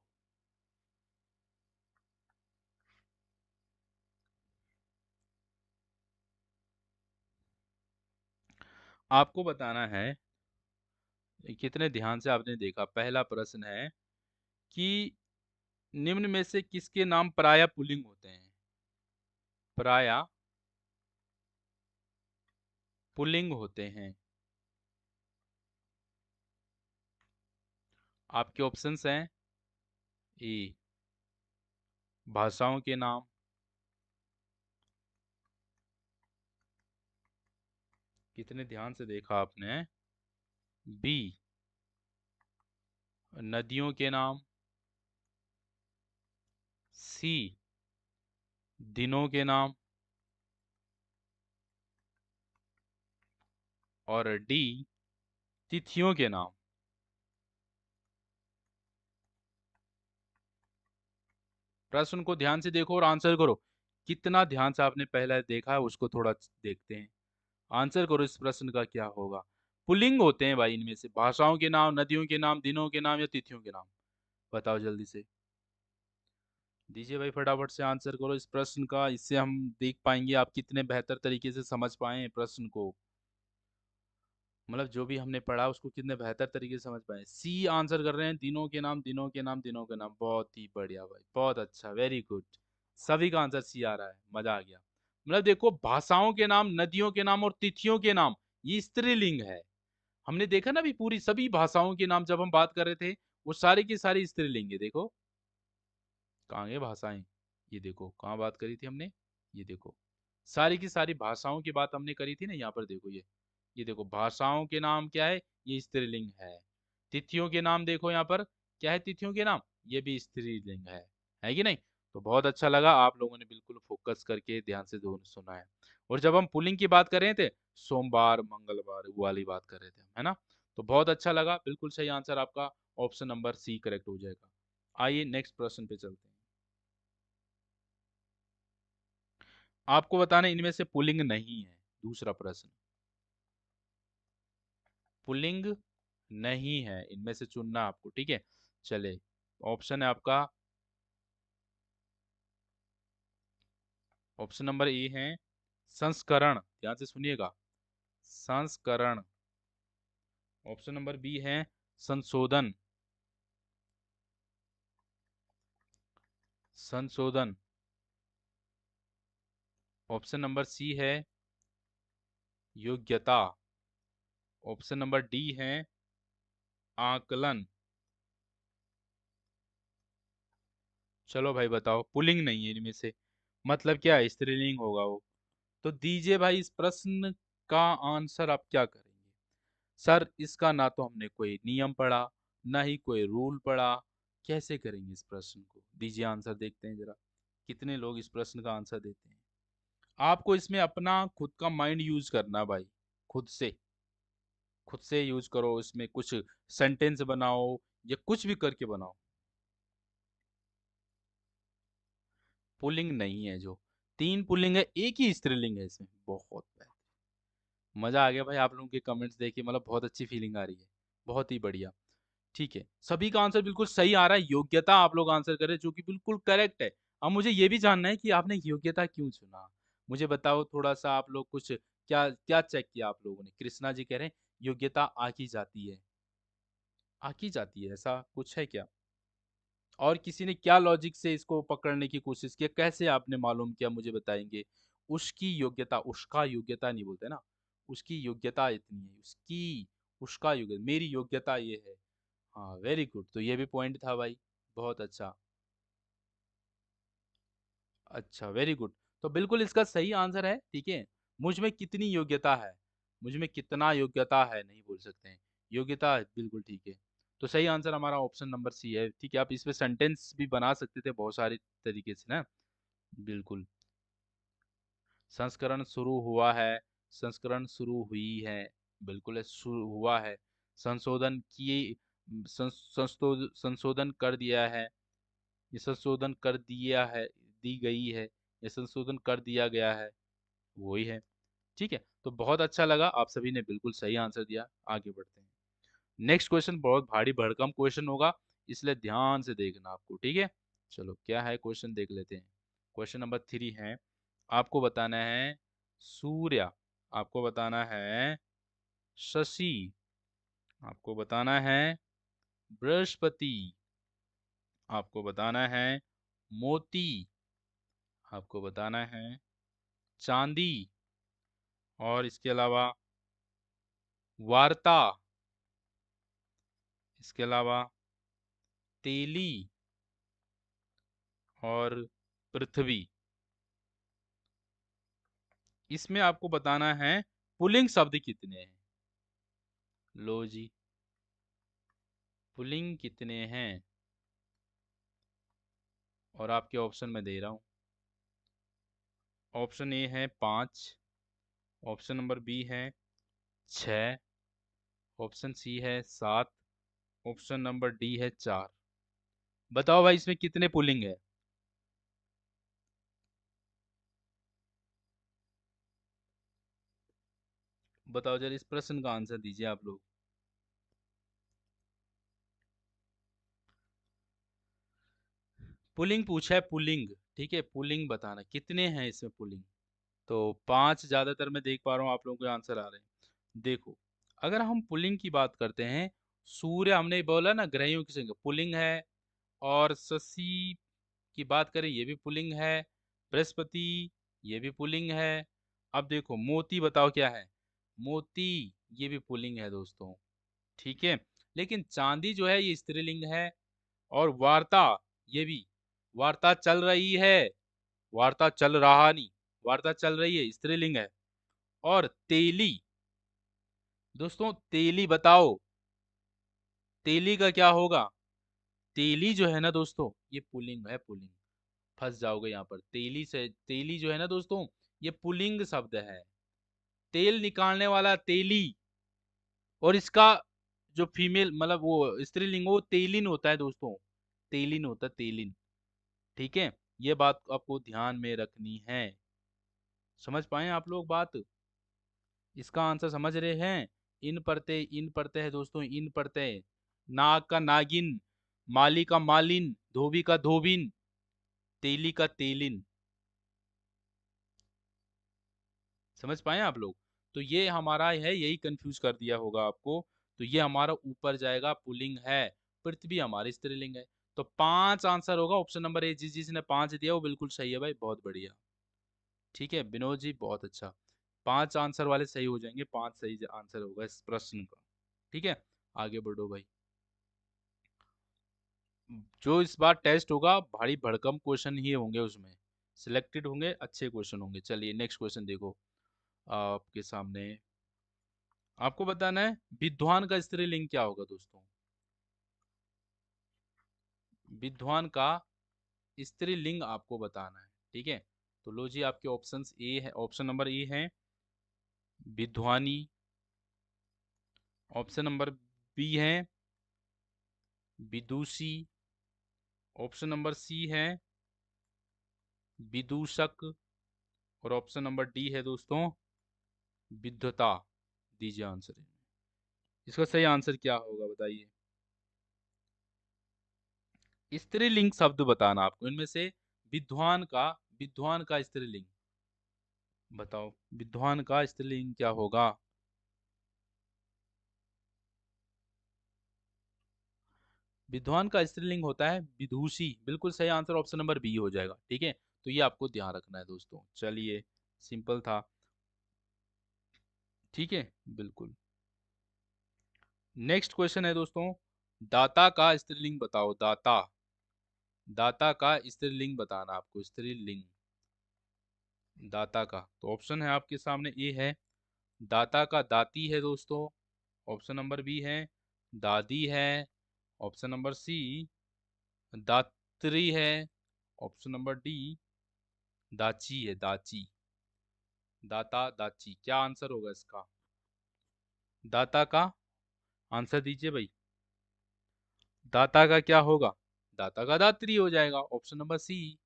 आपको बताना है कितने ध्यान से आपने देखा। पहला प्रश्न है कि निम्न में से किसके नाम प्राय पुल्लिंग होते हैं, प्राय पुल्लिंग होते हैं। आपके ऑप्शंस हैं, ए भाषाओं के नाम, कितने ध्यान से देखा आपने, बी नदियों के नाम, सी दिनों के नाम, और डी तिथियों के नाम। प्रश्न को ध्यान से देखो और आंसर करो। कितना ध्यान से आपने पहले देखा है उसको थोड़ा देखते हैं। आंसर करो इस प्रश्न का क्या होगा। पुल्लिंग होते हैं भाई इनमें से, भाषाओं के नाम, नदियों के नाम, दिनों के नाम या तिथियों के नाम। बताओ जल्दी से, दीजिए भाई फटाफट से आंसर करो इस प्रश्न का। इससे हम देख पाएंगे आप कितने बेहतर तरीके से समझ पाए हैं प्रश्न को। मतलब जो भी हमने पढ़ा उसको कितने बेहतर तरीके से समझ पाए। सी आंसर कर रहे हैं, दिनों के नाम, दिनों के नाम, दिनों के नाम। बहुत ही बढ़िया भाई, बहुत अच्छा, वेरी गुड। सभी का आंसर सी आ रहा है, मजा आ गया। मतलब देखो, भाषाओं के नाम, नदियों के नाम और तिथियों के नाम, ये स्त्रीलिंग है। हमने देखा ना भी, पूरी सभी भाषाओं के नाम जब हम बात कर रहे थे, वो सारी की सारी स्त्रीलिंग है। देखो कहाँ है भाषाएं, ये देखो कहाँ बात करी थी हमने, ये देखो सारी की सारी भाषाओं की बात हमने करी थी ना। यहाँ पर देखो ये देखो भाषाओं के नाम क्या है, ये स्त्रीलिंग है। तिथियों के नाम देखो यहाँ पर, क्या है तिथियों के नाम, ये भी स्त्रीलिंग है कि नहीं। तो बहुत अच्छा लगा, आप लोगों ने बिल्कुल फोकस करके ध्यान से दोनों सुना है। और जब हम पुल्लिंग की बात कर रहे थे, सोमवार, मंगलवार, वो वाली बात कर रहे थे, है ना। तो बहुत अच्छा लगा, बिल्कुल सही आंसर आपका ऑप्शन नंबर सी करेक्ट हो जाएगा। आइए नेक्स्ट प्रश्न पे चलते हैं। आपको बताना इनमें से पुल्लिंग नहीं है। दूसरा प्रश्न, पुल्लिंग नहीं है, इनमें से चुनना आपको, ठीक है। चले, ऑप्शन है आपका, ऑप्शन नंबर ए है संस्करण, ध्यान से सुनिएगा, संस्करण। ऑप्शन नंबर बी है संशोधन, संशोधन। ऑप्शन नंबर सी है योग्यता। ऑप्शन नंबर डी है आकलन। चलो भाई बताओ, पुल्लिंग नहीं है इनमें से, मतलब क्या है, स्त्रीलिंग होगा वो। तो दीजिए भाई इस प्रश्न का आंसर आप क्या करेंगे। सर इसका ना तो हमने कोई नियम पढ़ा, ना ही कोई रूल पढ़ा, कैसे करेंगे इस प्रश्न को। दीजिए आंसर, देखते हैं जरा कितने लोग इस प्रश्न का आंसर देते हैं। आपको इसमें अपना खुद का माइंड यूज करना भाई, खुद से, खुद से यूज करो। इसमें कुछ सेंटेंस बनाओ या कुछ भी करके बनाओ। पुल्लिंग नहीं है जो, तीन पुल्लिंग है, एक ही स्त्रीलिंग है इसमें। बहुत मजा आ गया भाई आप लोगों के कमेंट्स देख के, मतलब बहुत अच्छी फीलिंग आ रही है, बहुत ही बढ़िया। ठीक है, सभी का आंसर बिल्कुल सही आ रहा है। योग्यता आप लोग आंसर करें, जो कि बिल्कुल करेक्ट है। अब मुझे ये भी जानना है कि आपने योग्यता क्यों चुना। मुझे बताओ थोड़ा सा, आप लोग कुछ क्या क्या चेक किया आप लोगों ने। कृष्णा जी कह रहे हैं योग्यता आकी जाती है, आकी जाती है, ऐसा कुछ है क्या। और किसी ने क्या लॉजिक से इसको पकड़ने की कोशिश की, कैसे आपने मालूम किया, मुझे बताएंगे। उसकी योग्यता, उसका योग्यता नहीं बोलते ना, उसकी योग्यता इतनी है, उसकी, उसका योग्यता, मेरी योग्यता ये है। हाँ वेरी गुड, तो ये भी पॉइंट था भाई, बहुत अच्छा। अच्छा वेरी गुड, तो बिल्कुल इसका सही आंसर है, ठीक है। मुझ में कितनी योग्यता है, मुझ में कितना योग्यता है नहीं बोल सकते हैं, योग्यता है, बिल्कुल ठीक है। तो सही आंसर हमारा ऑप्शन नंबर सी है, ठीक है। आप इस पे सेंटेंस भी बना सकते थे बहुत सारे तरीके से ना। बिल्कुल, संस्करण शुरू हुआ है, संस्करण शुरू हुई है, बिल्कुल है, शुरू हुआ है। संशोधन किए, संशोधन कर दिया है, ये संशोधन कर दिया है, दी गई है, ये संशोधन कर दिया गया है, वही है। ठीक है, तो बहुत अच्छा लगा, आप सभी ने बिल्कुल सही आंसर दिया। आगे बढ़ते हैं, नेक्स्ट क्वेश्चन बहुत भारी भरकम क्वेश्चन होगा, इसलिए ध्यान से देखना आपको, ठीक है। चलो क्या है क्वेश्चन, देख लेते हैं। क्वेश्चन नंबर 3 है, आपको बताना है सूर्य, आपको बताना है शशि, आपको बताना है बृहस्पति, आपको बताना है मोती, आपको बताना है चांदी, और इसके अलावा वार्ता, इसके अलावा तेली और पृथ्वी। इसमें आपको बताना है पुल्लिंग शब्द कितने हैं। लो जी, पुल्लिंग कितने हैं, और आपके ऑप्शन में दे रहा हूँ। ऑप्शन ए है 5, ऑप्शन नंबर बी है 6, ऑप्शन सी है 7, ऑप्शन नंबर डी है 4। बताओ भाई इसमें कितने पुल्लिंग है। बताओ जरा, इस प्रश्न का आंसर दीजिए आप लोग। पुलिंग पूछा है, पुलिंग। ठीक है, पुलिंग बताना कितने हैं इसमें पुलिंग। तो 5 ज्यादातर मैं देख पा रहा हूँ आप लोगों के आंसर आ रहे हैं। देखो, अगर हम पुलिंग की बात करते हैं, सूर्य हमने बोला ना ग्रहों की संख्या पुलिंग है, और शशि की बात करें ये भी पुलिंग है, बृहस्पति ये भी पुलिंग है। अब देखो मोती बताओ क्या है, मोती ये भी पुलिंग है दोस्तों। ठीक है, लेकिन चांदी जो है ये स्त्रीलिंग है। और वार्ता, ये भी, वार्ता चल रही है, वार्ता चल रहा नहीं, वार्ता चल रही है, स्त्रीलिंग है। और तेली, दोस्तों तेली बताओ, तेली का क्या होगा। तेली जो है ना दोस्तों, ये पुल्लिंग है, पुल्लिंग। फंस जाओगे यहाँ पर, तेली से, तेली जो है ना दोस्तों, ये पुल्लिंग शब्द है। तेल निकालने वाला तेली, और इसका जो फीमेल मतलब वो स्त्रीलिंग, वो तेलिन होता है दोस्तों, तेलिन होता है, तेलिन। ठीक है, ये बात आपको ध्यान में रखनी है। समझ पाए आप लोग बात। इसका आंसर समझ रहे हैं। इन पढ़ते हैं दोस्तों, इन पढ़ते हैं। नाग का नागिन, माली का मालिन, धोबी का धोबिन, तेली का तेलिन। समझ पाए आप लोग। तो ये हमारा है, यही कंफ्यूज कर दिया होगा आपको। तो ये हमारा ऊपर जाएगा, पुल्लिंग है। पृथ्वी हमारी स्त्रीलिंग है। तो 5 आंसर होगा, ऑप्शन नंबर ए। जिसने 5 दिया वो बिल्कुल सही है भाई, बहुत बढ़िया। ठीक है विनोद जी, बहुत अच्छा। 5 आंसर वाले सही हो जाएंगे, 5 सही आंसर होगा इस प्रश्न का। ठीक है, आगे बढ़ो भाई। जो इस बार टेस्ट होगा, भारी भड़कम क्वेश्चन ही होंगे उसमें, सिलेक्टेड होंगे, अच्छे क्वेश्चन होंगे। चलिए नेक्स्ट क्वेश्चन देखो आपके सामने। आपको बताना है विद्वान का स्त्रीलिंग क्या होगा दोस्तों। विद्वान का स्त्रीलिंग आपको बताना है। ठीक है, तो लो जी, आपके ऑप्शंस ए है, ऑप्शन नंबर ए है विद्वानी, ऑप्शन नंबर बी है विदुषी, ऑप्शन नंबर सी है विदूषक, और ऑप्शन नंबर डी है दोस्तों विद्वता। दीजिए आंसर। इसका सही आंसर क्या होगा बताइए। स्त्रीलिंग शब्द बताना आपको इनमें से। विद्वान का, विद्वान का स्त्रीलिंग बताओ, विद्वान का स्त्रीलिंग क्या होगा। विद्वान का स्त्रीलिंग होता है विदुषी, बिल्कुल सही आंसर ऑप्शन नंबर बी हो जाएगा। ठीक है, तो ये आपको ध्यान रखना है दोस्तों। चलिए, सिंपल था। ठीक है, बिल्कुल। नेक्स्ट क्वेश्चन है दोस्तों, दाता का स्त्रीलिंग बताओ, दाता। दाता का स्त्रीलिंग बताना आपको, स्त्रीलिंग दाता का। तो ऑप्शन है आपके सामने, ए है दाता का दाती है दोस्तों, ऑप्शन नंबर बी है दादी है, ऑप्शन नंबर सी दात्री है, ऑप्शन नंबर डी दाची है, दाची। दाता दाची, क्या आंसर होगा इसका। दाता का आंसर दीजिए भाई। दाता का क्या होगा, दाता का दात्री हो जाएगा, ऑप्शन नंबर सी।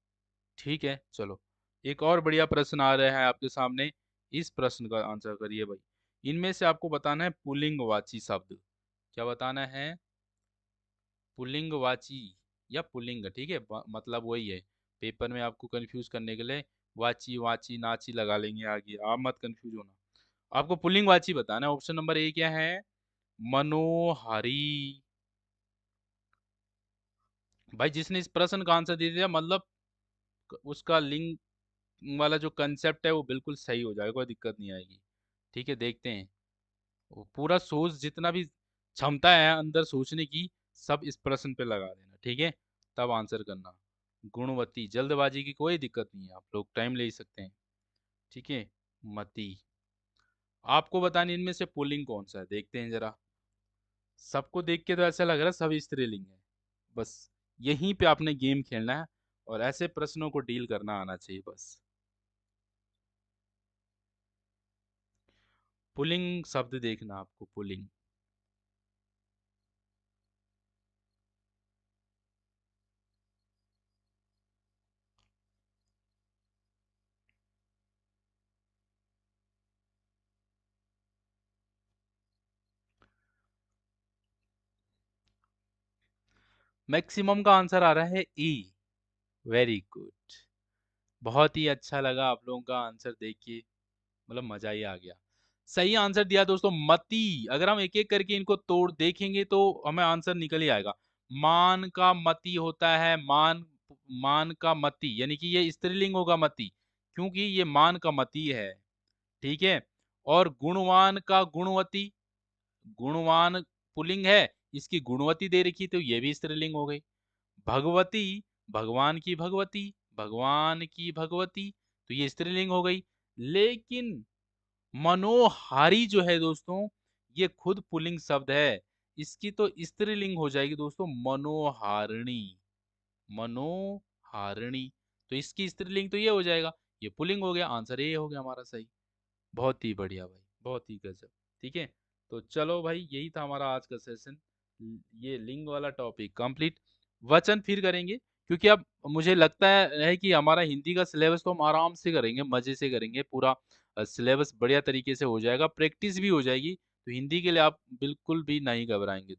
ठीक है, चलो एक और बढ़िया प्रश्न आ रहा है आपके सामने। इस प्रश्न का आंसर करिए भाई। इनमें से आपको बताना है पुल्लिंगवाची शब्द। क्या बताना है, पुल्लिंगवाची या पुल्लिंग। ठीक है, मतलब वही है। पेपर में आपको कंफ्यूज करने के लिए वाची वाची नाची लगा लेंगे आगे, आप मत कंफ्यूज होना। आपको पुल्लिंगवाची बताना है। ऑप्शन नंबर ए क्या है, मनोहरी। भाई जिसने इस प्रश्न का आंसर दे दिया, मतलब उसका लिंग वाला जो कंसेप्ट है वो बिल्कुल सही हो जाएगा, कोई दिक्कत नहीं आएगी। ठीक है, देखते हैं। वो पूरा सोच, जितना भी क्षमता है अंदर सोचने की, सब इस प्रश्न पे लगा देना। ठीक है, तब आंसर करना। गुणवती, जल्दबाजी की कोई दिक्कत नहीं है, आप लोग टाइम ले ही सकते हैं। ठीक है, मती। आपको बताने इनमें से पुल्लिंग कौन सा है, देखते हैं जरा। सबको देख के तो ऐसा लग रहा है सब स्त्रीलिंग है। बस यहीं पे आपने गेम खेलना है, और ऐसे प्रश्नों को डील करना आना चाहिए बस। पुल्लिंग शब्द देखना आपको, पुल्लिंग। मैक्सिमम का आंसर आ रहा है ई। Very good. बहुत ही अच्छा लगा आप लोगों का आंसर देख के, मतलब मजा ही आ गया। सही आंसर दिया दोस्तों मति। अगर हम एक एक करके इनको तोड़ देखेंगे तो हमें आंसर निकल ही आएगा। मान का मति होता है, मान, मान का मति, यानी कि ये स्त्रीलिंग होगा मति, क्योंकि ये मान का मति है। ठीक है। और गुणवान का गुणवती, गुणवान पुल्लिंग है, इसकी गुणवती दे रखी तो ये भी स्त्रीलिंग हो गई। भगवती, भगवान की भगवती, भगवान की भगवती, तो ये स्त्रीलिंग हो गई। लेकिन मनोहारी जो है दोस्तों, ये खुद पुल्लिंग शब्द है, इसकी तो स्त्रीलिंग हो जाएगी दोस्तों मनोहारिणी। मनोहारिणी, तो इसकी स्त्रीलिंग तो ये हो जाएगा, ये पुल्लिंग हो गया, आंसर ये हो गया हमारा सही। बहुत ही बढ़िया भाई, बहुत ही गजब। ठीक है, तो चलो भाई, यही था हमारा आज का सेशन, ये लिंग वाला टॉपिक कंप्लीट। वचन फिर करेंगे, क्योंकि अब मुझे लगता है कि हमारा हिंदी का सिलेबस तो हम आराम से करेंगे, मजे से करेंगे, पूरा सिलेबस बढ़िया तरीके से हो जाएगा, प्रैक्टिस भी हो जाएगी, तो हिंदी के लिए आप बिल्कुल भी नहीं घबराएंगे।